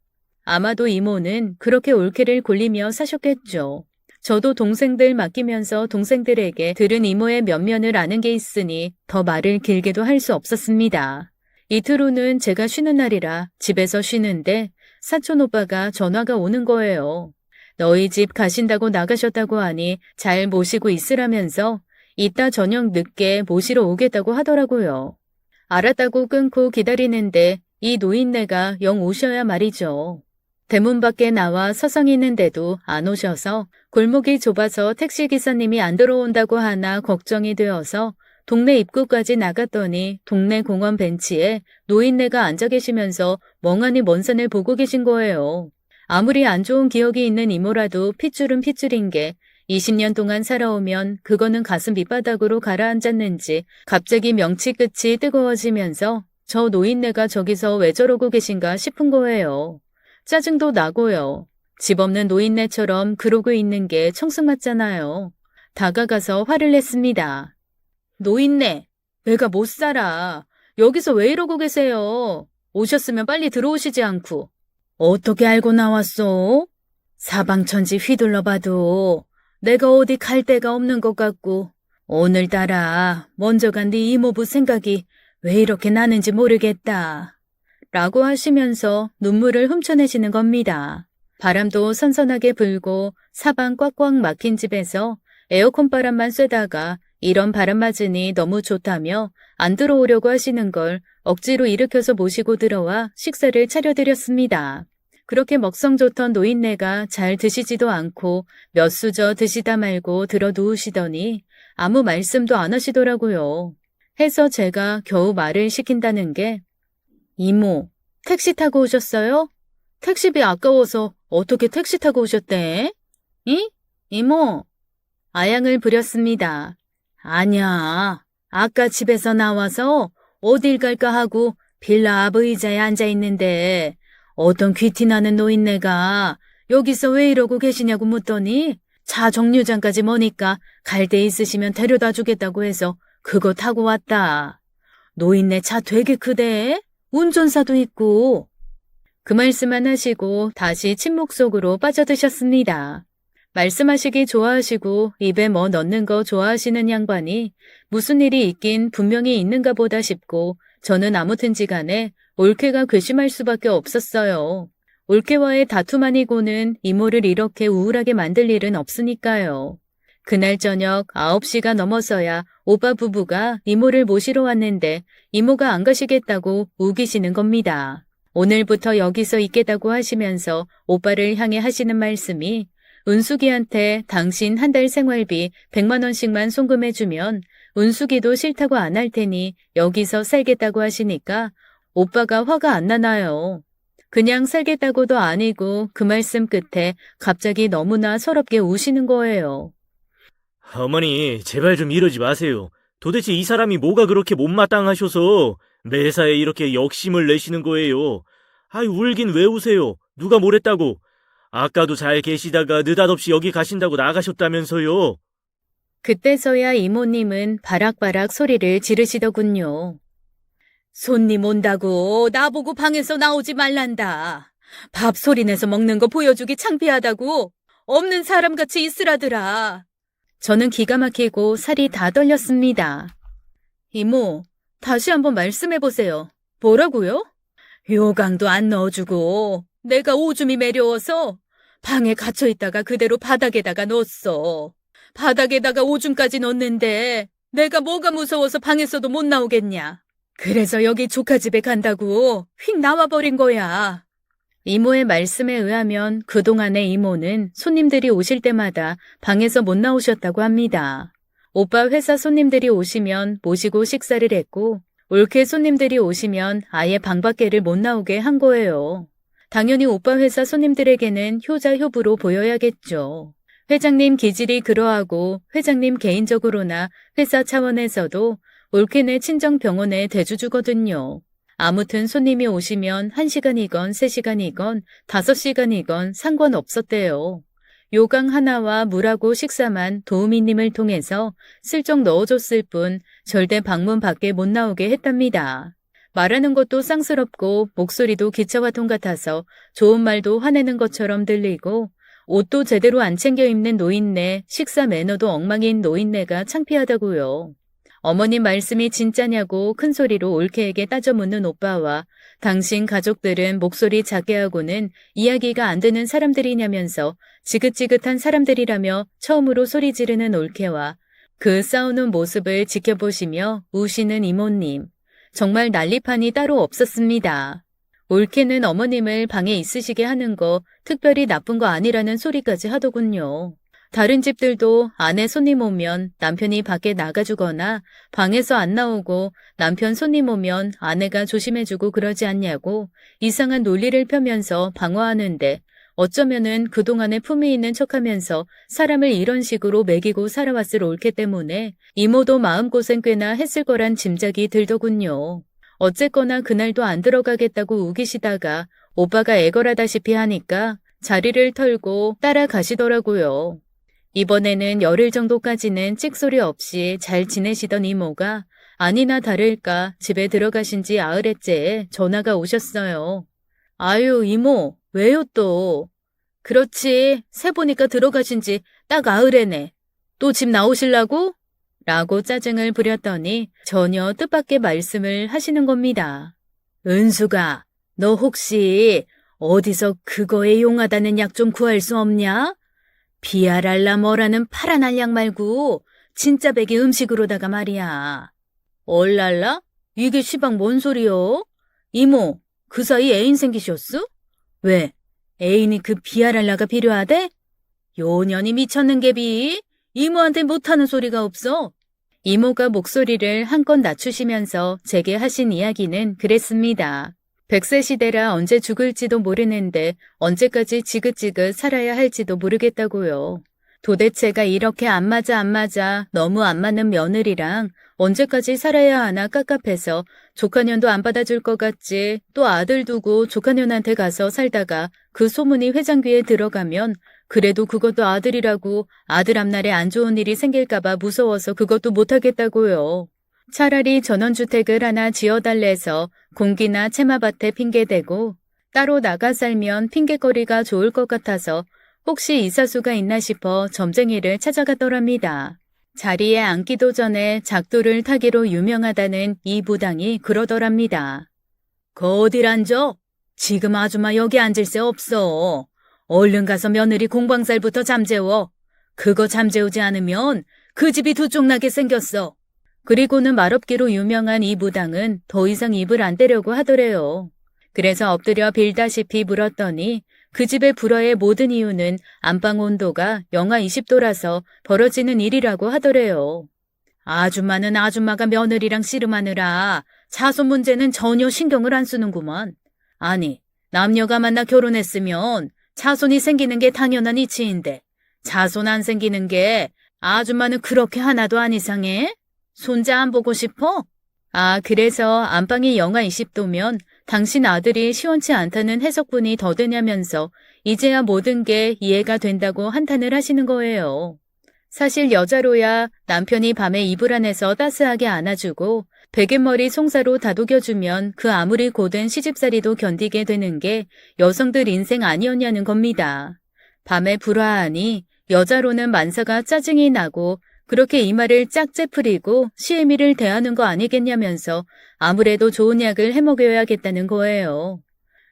아마도 이모는 그렇게 올케를 골리며 사셨겠죠. 저도 동생들 맡기면서 동생들에게 들은 이모의 면면을 아는 게 있으니 더 말을 길게도 할 수 없었습니다. 이틀 후는 제가 쉬는 날이라 집에서 쉬는데 사촌 오빠가 전화가 오는 거예요. 너희 집 가신다고 나가셨다고 하니 잘 모시고 있으라면서 이따 저녁 늦게 모시러 오겠다고 하더라고요. 알았다고 끊고 기다리는데 이 노인네가 영 오셔야 말이죠. 대문 밖에 나와 서성이는데도 안 오셔서 골목이 좁아서 택시기사님이 안 들어온다고 하나 걱정이 되어서 동네 입구까지 나갔더니 동네 공원 벤치에 노인네가 앉아 계시면서 멍하니 먼 산을 보고 계신 거예요. 아무리 안 좋은 기억이 있는 이모라도 핏줄은 핏줄인 게 20년 동안 살아오면 그거는 가슴 밑바닥으로 가라앉았는지 갑자기 명치 끝이 뜨거워지면서 저 노인네가 저기서 왜 저러고 계신가 싶은 거예요. 짜증도 나고요. 집 없는 노인네처럼 그러고 있는 게 청승맞잖아요. 다가가서 화를 냈습니다. 노인네, 내가 못 살아. 여기서 왜 이러고 계세요? 오셨으면 빨리 들어오시지 않고. 어떻게 알고 나왔어? 사방천지 휘둘러 봐도 내가 어디 갈 데가 없는 것 같고 오늘따라 먼저 간 네 이모부 생각이 왜 이렇게 나는지 모르겠다. 라고 하시면서 눈물을 훔쳐내시는 겁니다. 바람도 선선하게 불고 사방 꽉꽉 막힌 집에서 에어컨 바람만 쐬다가 이런 바람 맞으니 너무 좋다며 안 들어오려고 하시는 걸 억지로 일으켜서 모시고 들어와 식사를 차려드렸습니다. 그렇게 먹성 좋던 노인네가 잘 드시지도 않고 몇 수저 드시다 말고 들어 누우시더니 아무 말씀도 안 하시더라고요. 해서 제가 겨우 말을 시킨다는 게 이모, 택시 타고 오셨어요? 택시비 아까워서 어떻게 택시 타고 오셨대? 이? 이모. 아양을 부렸습니다. 아냐, 아까 집에서 나와서 어딜 갈까 하고 빌라 앞 의자에 앉아있는데 어떤 귀티나는 노인네가 여기서 왜 이러고 계시냐고 묻더니 차 정류장까지 머니까 갈 데 있으시면 데려다 주겠다고 해서 그거 타고 왔다. 노인네 차 되게 크대. 운전사도 있고. 그 말씀만 하시고 다시 침묵 속으로 빠져드셨습니다. 말씀하시기 좋아하시고 입에 뭐 넣는 거 좋아하시는 양반이 무슨 일이 있긴 분명히 있는가 보다 싶고 저는 아무튼지간에 올케가 괘씸할 수밖에 없었어요. 올케와의 다툼 아니고는 이모를 이렇게 우울하게 만들 일은 없으니까요. 그날 저녁 9시가 넘어서야 오빠 부부가 이모를 모시러 왔는데 이모가 안 가시겠다고 우기시는 겁니다. 오늘부터 여기서 있겠다고 하시면서 오빠를 향해 하시는 말씀이 은숙이한테 당신 한 달 생활비 100만 원씩만 송금해주면 은숙이도 싫다고 안 할 테니 여기서 살겠다고 하시니까 오빠가 화가 안 나나요. 그냥 살겠다고도 아니고 그 말씀 끝에 갑자기 너무나 서럽게 우시는 거예요. 어머니, 제발 좀 이러지 마세요. 도대체 이 사람이 뭐가 그렇게 못마땅하셔서 매사에 이렇게 역심을 내시는 거예요. 아이, 울긴 왜 우세요? 누가 뭐랬다고? 아까도 잘 계시다가 느닷없이 여기 가신다고 나가셨다면서요. 그때서야 이모님은 바락바락 소리를 지르시더군요. 손님 온다고 나보고 방에서 나오지 말란다. 밥 소리내서 먹는 거 보여주기 창피하다고 없는 사람같이 있으라더라. 저는 기가 막히고 살이 다 떨렸습니다. 이모, 다시 한번 말씀해보세요. 뭐라고요? 요강도 안 넣어주고 내가 오줌이 매려워서 방에 갇혀있다가 그대로 바닥에다가 넣었어. 바닥에다가 오줌까지 넣었는데 내가 뭐가 무서워서 방에서도 못 나오겠냐. 그래서 여기 조카 집에 간다고 휙 나와버린 거야. 이모의 말씀에 의하면 그동안의 이모는 손님들이 오실 때마다 방에서 못 나오셨다고 합니다. 오빠 회사 손님들이 오시면 모시고 식사를 했고 올케 손님들이 오시면 아예 방 밖에를 못 나오게 한 거예요. 당연히 오빠 회사 손님들에게는 효자효부로 보여야겠죠. 회장님 기질이 그러하고 회장님 개인적으로나 회사 차원에서도 올케네 친정병원에 대주주거든요. 아무튼 손님이 오시면 1시간이건 3시간이건 5시간이건 상관없었대요. 요강 하나와 물하고 식사만 도우미님을 통해서 슬쩍 넣어줬을 뿐 절대 방문 밖에 못 나오게 했답니다. 말하는 것도 쌍스럽고 목소리도 기차와통 같아서 좋은 말도 화내는 것처럼 들리고 옷도 제대로 안 챙겨 입는 노인네, 식사 매너도 엉망인 노인네가 창피하다고요. 어머님 말씀이 진짜냐고 큰 소리로 올케에게 따져 묻는 오빠와 당신 가족들은 목소리 작게 하고는 이야기가 안 되는 사람들이냐면서 지긋지긋한 사람들이라며 처음으로 소리 지르는 올케와 그 싸우는 모습을 지켜보시며 우시는 이모님. 정말 난리판이 따로 없었습니다. 올케는 어머님을 방에 있으시게 하는 거 특별히 나쁜 거 아니라는 소리까지 하더군요. 다른 집들도 아내 손님 오면 남편이 밖에 나가주거나 방에서 안 나오고 남편 손님 오면 아내가 조심해주고 그러지 않냐고 이상한 논리를 펴면서 방어하는데 어쩌면은 그동안에 품위 있는 척하면서 사람을 이런 식으로 먹이고 살아왔을 올케 때문에 이모도 마음고생 꽤나 했을 거란 짐작이 들더군요. 어쨌거나 그날도 안 들어가겠다고 우기시다가 오빠가 애걸하다시피 하니까 자리를 털고 따라가시더라고요. 이번에는 열흘 정도까지는 찍소리 없이 잘 지내시던 이모가 아니나 다를까 집에 들어가신 지 8회째에 전화가 오셨어요. 아유 이모 왜요 또? 그렇지 세보니까 들어가신 지 딱 8회네. 또 집 나오실라고? 라고 짜증을 부렸더니 전혀 뜻밖의 말씀을 하시는 겁니다. 은수가 너 혹시 어디서 그거에 용하다는 약 좀 구할 수 없냐? 비아랄라 뭐라는 파란 알약 말고 진짜 백이 음식으로다가 말이야. 얼랄라? 이게 시방 뭔 소리여? 이모 그 사이 애인 생기셨어? 왜? 애인이 그 비아랄라가 필요하대? 요년이 미쳤는 개비? 이모한테 못하는 소리가 없어. 이모가 목소리를 한껏 낮추시면서 제게 하신 이야기는 그랬습니다. 100세 시대라 언제 죽을지도 모르는데 언제까지 지긋지긋 살아야 할지도 모르겠다고요. 도대체가 이렇게 안 맞아 너무 안 맞는 며느리랑 언제까지 살아야 하나 깝깝해서 조카년도 안 받아줄 것 같지. 또 아들 두고 조카년한테 가서 살다가 그 소문이 회장귀에 들어가면 그래도 그것도 아들이라고 아들 앞날에 안 좋은 일이 생길까봐 무서워서 그것도 못하겠다고요. 차라리 전원주택을 하나 지어달래서 공기나 채마밭에 핑계대고 따로 나가 살면 핑계거리가 좋을 것 같아서 혹시 이사수가 있나 싶어 점쟁이를 찾아갔더랍니다. 자리에 앉기도 전에 작두를 타기로 유명하다는 이 부당이 그러더랍니다. 거 어딜 앉아? 지금 아줌마 여기 앉을 새 없어. 얼른 가서 며느리 공방살부터 잠재워. 그거 잠재우지 않으면 그 집이 두 쪽 나게 생겼어. 그리고는 말없기로 유명한 이 무당은 더 이상 입을 안 떼려고 하더래요. 그래서 엎드려 빌다시피 물었더니 그 집의 불화의 모든 이유는 안방 온도가 영하 20도라서 벌어지는 일이라고 하더래요. 아줌마는 아줌마가 며느리랑 씨름하느라 자손 문제는 전혀 신경을 안 쓰는구만. 아니, 남녀가 만나 결혼했으면 자손이 생기는 게 당연한 이치인데 자손 안 생기는 게 아줌마는 그렇게 하나도 안 이상해? 손자 안 보고 싶어? 아, 그래서 안방이 영하 20도면 당신 아들이 시원치 않다는 해석분이 더 되냐면서 이제야 모든 게 이해가 된다고 한탄을 하시는 거예요. 사실 여자로야 남편이 밤에 이불 안에서 따스하게 안아주고 베갯머리 송사로 다독여주면 그 아무리 고된 시집살이도 견디게 되는 게 여성들 인생 아니었냐는 겁니다. 밤에 불화하니 여자로는 만사가 짜증이 나고 그렇게 이마를 짝 째푸리고 시애미를 대하는 거 아니겠냐면서 아무래도 좋은 약을 해먹여야겠다는 거예요.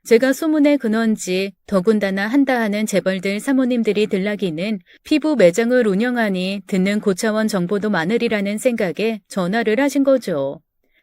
제가 소문의 근원지 더군다나 한다 하는 재벌들 사모님들이 들락이는 피부 매장을 운영하니 듣는 고차원 정보도 많으리라는 생각에 전화를 하신 거죠.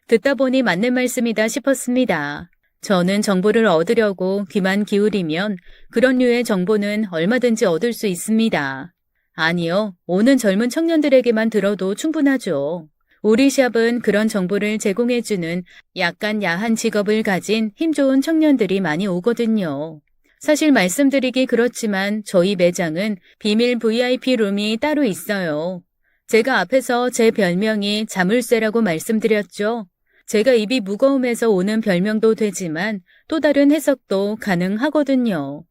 듣다 보니 맞는 말씀이다 싶었습니다. 저는 정보를 얻으려고 귀만 기울이면 그런 류의 정보는 얼마든지 얻을 수 있습니다. 아니요, 오는 젊은 청년들에게만 들어도 충분하죠. 우리 샵은 그런 정보를 제공해주는 약간 야한 직업을 가진 힘 좋은 청년들이 많이 오거든요. 사실 말씀드리기 그렇지만 저희 매장은 비밀 VIP 룸이 따로 있어요. 제가 앞에서 제 별명이 자물쇠라고 말씀드렸죠. 제가 입이 무거움에서 오는 별명도 되지만 또 다른 해석도 가능하거든요.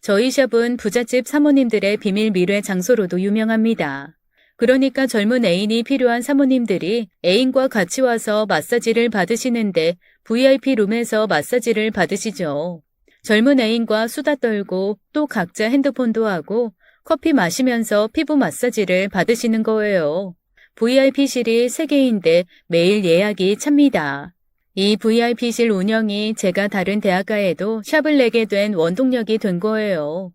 저희 샵은 부잣집 사모님들의 비밀 밀회 장소로도 유명합니다. 그러니까 젊은 애인이 필요한 사모님들이 애인과 같이 와서 마사지를 받으시는데 VIP 룸에서 마사지를 받으시죠. 젊은 애인과 수다 떨고 또 각자 핸드폰도 하고 커피 마시면서 피부 마사지를 받으시는 거예요. VIP실이 3개인데 매일 예약이 찹니다. 이 VIP실 운영이 제가 다른 대학가에도 샵을 내게 된 원동력이 된 거예요.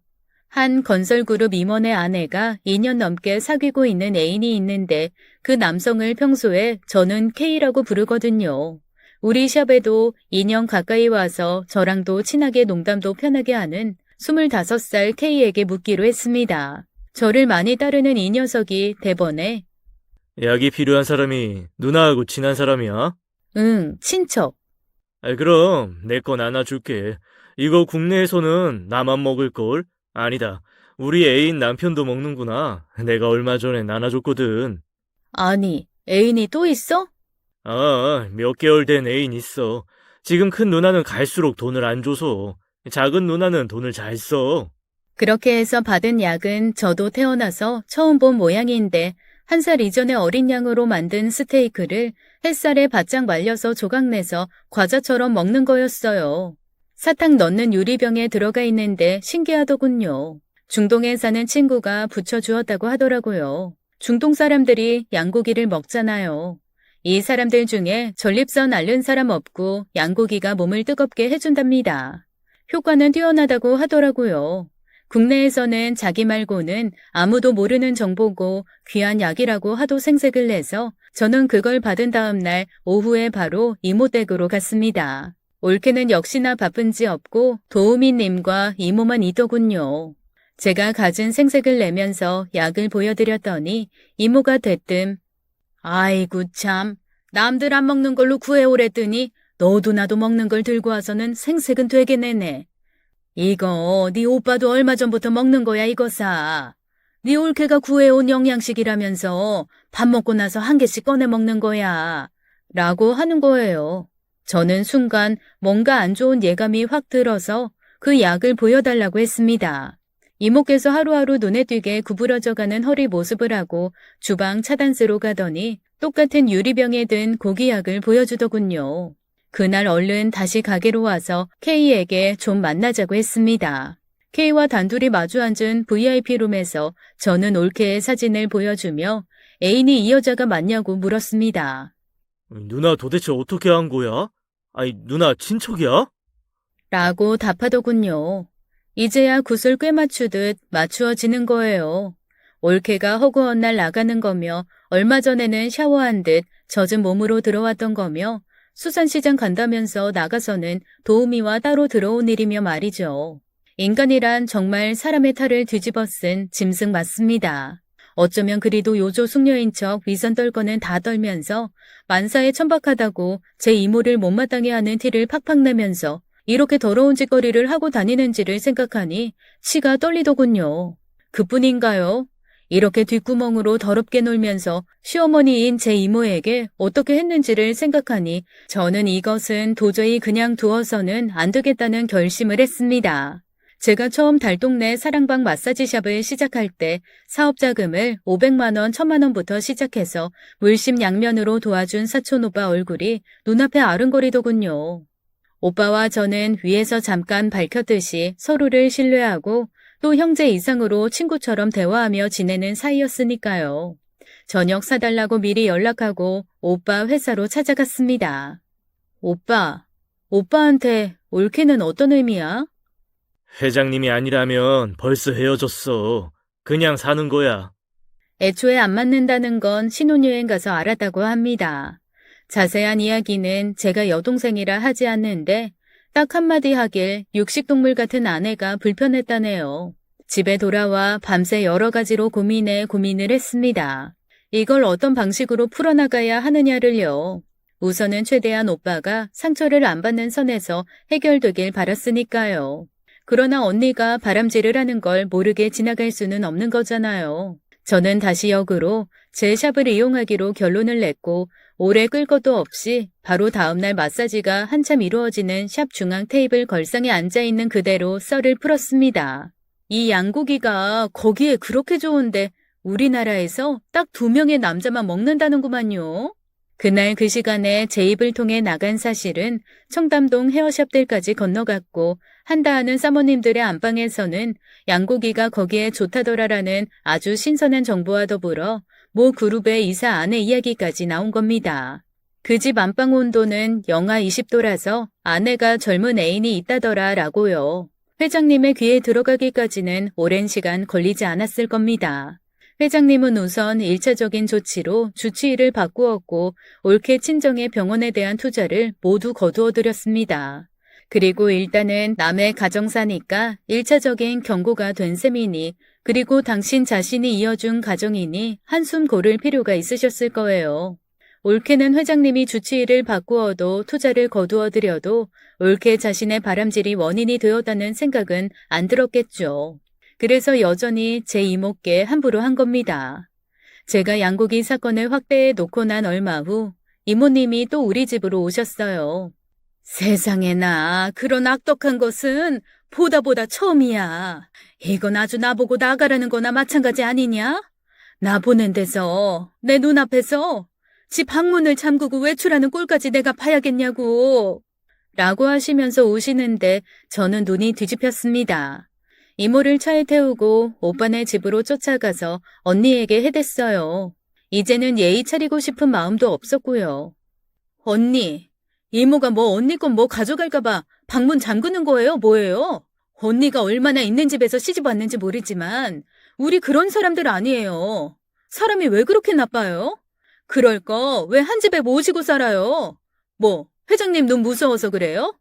한 건설그룹 임원의 아내가 2년 넘게 사귀고 있는 애인이 있는데 그 남성을 평소에 저는 K라고 부르거든요. 우리 샵에도 2년 가까이 와서 저랑도 친하게 농담도 편하게 하는 25살 K에게 묻기로 했습니다. 저를 많이 따르는 이 녀석이 대번에 약이 필요한 사람이 누나하고 친한 사람이야? 응, 친척. 그럼 내 거 나눠줄게. 이거 국내에서는 나만 먹을걸? 아니다. 우리 애인 남편도 먹는구나. 내가 얼마 전에 나눠줬거든. 아니, 애인이 또 있어? 몇 개월 된 애인 있어. 지금 큰 누나는 갈수록 돈을 안 줘서 작은 누나는 돈을 잘 써. 그렇게 해서 받은 약은 저도 태어나서 처음 본 모양인데 1살 이전의 어린 양으로 만든 스테이크를 햇살에 바짝 말려서 조각내서 과자처럼 먹는 거였어요. 사탕 넣는 유리병에 들어가 있는데 신기하더군요. 중동에 사는 친구가 부쳐주었다고 하더라고요. 중동 사람들이 양고기를 먹잖아요. 이 사람들 중에 전립선 앓는 사람 없고 양고기가 몸을 뜨겁게 해준답니다. 효과는 뛰어나다고 하더라고요. 국내에서는 자기 말고는 아무도 모르는 정보고 귀한 약이라고 하도 생색을 내서 저는 그걸 받은 다음 날 오후에 바로 이모댁으로 갔습니다. 올케는 역시나 바쁜지 없고 도우미님과 이모만 있더군요. 제가 가진 생색을 내면서 약을 보여드렸더니 이모가 대뜸 아이고 참 남들 안 먹는 걸로 구해오랬더니 너도 나도 먹는 걸 들고 와서는 생색은 되게 내네. 이거 네 오빠도 얼마 전부터 먹는 거야 이거사. 네 올케가 구해온 영양식이라면서 밥 먹고 나서 한 개씩 꺼내 먹는 거야. 라고 하는 거예요. 저는 순간 뭔가 안 좋은 예감이 확 들어서 그 약을 보여달라고 했습니다. 이모께서 하루하루 눈에 띄게 구부러져가는 허리 모습을 하고 주방 차단스로 가더니 똑같은 유리병에 든 고기약을 보여주더군요. 그날 얼른 다시 가게로 와서 K에게 좀 만나자고 했습니다. K와 단둘이 마주 앉은 VIP룸에서 저는 올케의 사진을 보여주며 애인이 이 여자가 맞냐고 물었습니다. 누나 도대체 어떻게 한 거야? 아니, 누나 친척이야? 라고 답하더군요. 이제야 굿을 꽤 맞추듯 맞추어지는 거예요. 올케가 허구한 날 나가는 거며 얼마 전에는 샤워한 듯 젖은 몸으로 들어왔던 거며 수산시장 간다면서 나가서는 도우미와 따로 들어온 일이며 말이죠. 인간이란 정말 사람의 탈을 뒤집어 쓴 짐승 맞습니다. 어쩌면 그리도 요조 숙녀인 척 위선 떨 거는 다 떨면서 만사에 천박하다고 제 이모를 못마땅해 하는 티를 팍팍 내면서 이렇게 더러운 짓거리를 하고 다니는지를 생각하니 치가 떨리더군요. 그뿐인가요? 이렇게 뒷구멍으로 더럽게 놀면서 시어머니인 제 이모에게 어떻게 했는지를 생각하니 저는 이것은 도저히 그냥 두어서는 안 되겠다는 결심을 했습니다. 제가 처음 달동네 사랑방 마사지샵을 시작할 때 사업자금을 500만 원, 1000만 원부터 시작해서 물심양면으로 도와준 사촌오빠 얼굴이 눈앞에 아른거리더군요. 오빠와 저는 위에서 잠깐 밝혔듯이 서로를 신뢰하고 또 형제 이상으로 친구처럼 대화하며 지내는 사이였으니까요. 저녁 사달라고 미리 연락하고 오빠 회사로 찾아갔습니다. 오빠한테 올케는 어떤 의미야? 회장님이 아니라면 벌써 헤어졌어. 그냥 사는 거야. 애초에 안 맞는다는 건 신혼여행 가서 알았다고 합니다. 자세한 이야기는 제가 여동생이라 하지 않는데 딱 한마디 하길 육식동물 같은 아내가 불편했다네요. 집에 돌아와 밤새 여러 가지로 고민을 했습니다. 이걸 어떤 방식으로 풀어나가야 하느냐를요. 우선은 최대한 오빠가 상처를 안 받는 선에서 해결되길 바랐으니까요. 그러나 언니가 바람질을 하는 걸 모르게 지나갈 수는 없는 거잖아요. 저는 다시 역으로 제 샵을 이용하기로 결론을 냈고 오래 끌 것도 없이 바로 다음날 마사지가 한참 이루어지는 샵 중앙 테이블 걸상에 앉아있는 그대로 썰을 풀었습니다. 이 양고기가 거기에 그렇게 좋은데 우리나라에서 딱 2명의 남자만 먹는다는구만요. 그날 그 시간에 제 입을 통해 나간 사실은 청담동 헤어샵들까지 건너갔고 한다 하는 사모님들의 안방에서는 양고기가 거기에 좋다더라라는 아주 신선한 정보와 더불어 모 그룹의 이사 아내 이야기까지 나온 겁니다. 그 집 안방 온도는 영하 20도라서 아내가 젊은 애인이 있다더라라고요. 회장님의 귀에 들어가기까지는 오랜 시간 걸리지 않았을 겁니다. 회장님은 우선 1차적인 조치로 주치의를 바꾸었고 올케 친정의 병원에 대한 투자를 모두 거두어드렸습니다. 그리고 일단은 남의 가정사니까 1차적인 경고가 된 셈이니 그리고 당신 자신이 이어준 가정이니 한숨 고를 필요가 있으셨을 거예요. 올케는 회장님이 주치의를 바꾸어도 투자를 거두어드려도 올케 자신의 바람질이 원인이 되었다는 생각은 안 들었겠죠. 그래서 여전히 제 이모께 함부로 한 겁니다. 제가 양고기 사건을 확대해 놓고 난 얼마 후 이모님이 또 우리 집으로 오셨어요. 세상에나 그런 악독한 것은 보다 처음이야. 이건 아주 나보고 나가라는 거나 마찬가지 아니냐? 나 보는 데서 내 눈앞에서 집 방문을 잠그고 외출하는 꼴까지 내가 봐야겠냐고. 라고 하시면서 오시는데 저는 눈이 뒤집혔습니다. 이모를 차에 태우고 오빠네 집으로 쫓아가서 언니에게 해댔어요. 이제는 예의 차리고 싶은 마음도 없었고요. 언니, 이모가 언니 건 가져갈까봐 방문 잠그는 거예요? 뭐예요? 언니가 얼마나 있는 집에서 시집 왔는지 모르지만 우리 그런 사람들 아니에요. 사람이 왜 그렇게 나빠요? 그럴 거 왜 한 집에 모시고 살아요? 회장님 눈 무서워서 그래요?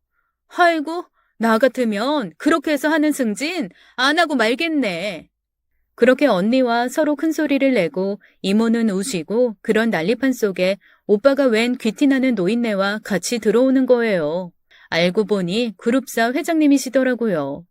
아이고, 나 같으면 그렇게 해서 하는 승진 안 하고 말겠네. 그렇게 언니와 서로 큰 소리를 내고 이모는 우시고 그런 난리판 속에 오빠가 웬 귀티나는 노인네와 같이 들어오는 거예요. 알고 보니 그룹사 회장님이시더라고요.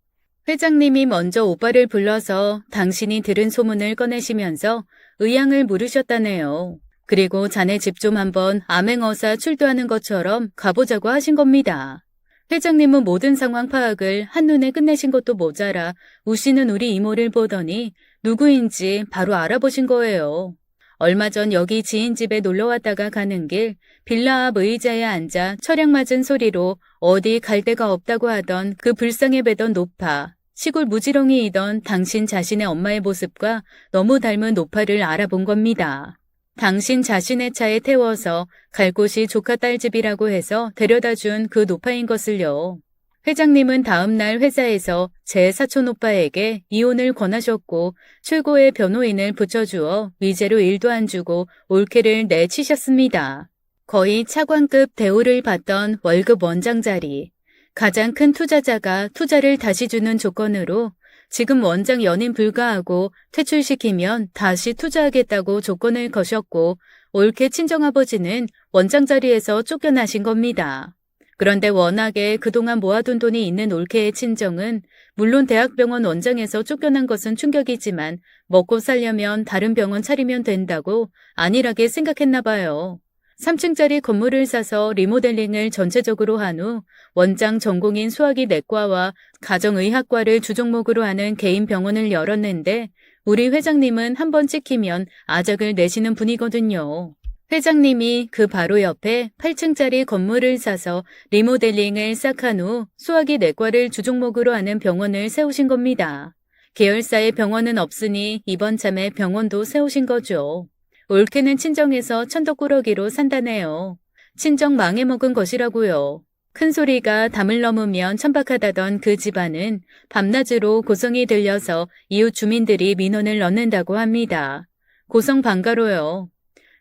회장님이 먼저 오빠를 불러서 당신이 들은 소문을 꺼내시면서 의향을 물으셨다네요. 그리고 자네 집 좀 한번 암행어사 출두하는 것처럼 가보자고 하신 겁니다. 회장님은 모든 상황 파악을 한눈에 끝내신 것도 모자라 우시는 우리 이모를 보더니 누구인지 바로 알아보신 거예요. 얼마 전 여기 지인 집에 놀러왔다가 가는 길 빌라 앞 의자에 앉아 철약 맞은 소리로 어디 갈 데가 없다고 하던 그 불쌍해 배던 노파, 시골 무지렁이이던 당신 자신의 엄마의 모습과 너무 닮은 노파를 알아본 겁니다. 당신 자신의 차에 태워서 갈 곳이 조카 딸 집이라고 해서 데려다준 그 노파인 것을요. 회장님은 다음날 회사에서 제 사촌 오빠에게 이혼을 권하셨고 최고의 변호인을 붙여주어 위제로 일도 안 주고 올케를 내치셨습니다. 거의 차관급 대우를 받던 월급 원장 자리, 가장 큰 투자자가 투자를 다시 주는 조건으로 지금 원장 연임 불가하고 퇴출시키면 다시 투자하겠다고 조건을 거셨고 올케 친정아버지는 원장 자리에서 쫓겨나신 겁니다. 그런데 워낙에 그동안 모아둔 돈이 있는 올케의 친정은 물론 대학병원 원장에서 쫓겨난 것은 충격이지만 먹고 살려면 다른 병원 차리면 된다고 안일하게 생각했나 봐요. 3층짜리 건물을 사서 리모델링을 전체적으로 한 후 원장 전공인 수학이 내과와 가정의학과를 주종목으로 하는 개인 병원을 열었는데 우리 회장님은 한번 찍히면 아작을 내시는 분이거든요. 회장님이 그 바로 옆에 8층짜리 건물을 사서 리모델링을 싹 한 후 수학이 내과를 주종목으로 하는 병원을 세우신 겁니다. 계열사의 병원은 없으니 이번 참에 병원도 세우신 거죠. 올케는 친정에서 천덕꾸러기로 산다네요. 친정 망해먹은 것이라고요. 큰 소리가 담을 넘으면 천박하다던 그 집안은 밤낮으로 고성이 들려서 이웃 주민들이 민원을 넣는다고 합니다. 고성 방가로요.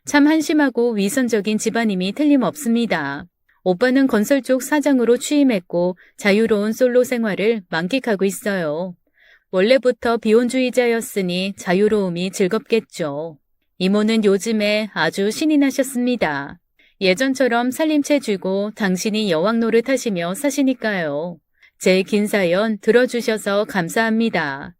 참 한심하고 위선적인 집안임이 틀림없습니다. 오빠는 건설 쪽 사장으로 취임했고 자유로운 솔로 생활을 만끽하고 있어요. 원래부터 비혼주의자였으니 자유로움이 즐겁겠죠. 이모는 요즘에 아주 신이 나셨습니다. 예전처럼 살림채 쥐고 당신이 여왕 노릇하시며 사시니까요. 제 긴 사연 들어주셔서 감사합니다.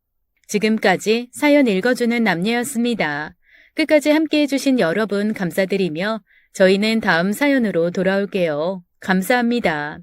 지금까지 사연 읽어주는 남녀였습니다. 끝까지 함께해 주신 여러분 감사드리며 저희는 다음 사연으로 돌아올게요. 감사합니다.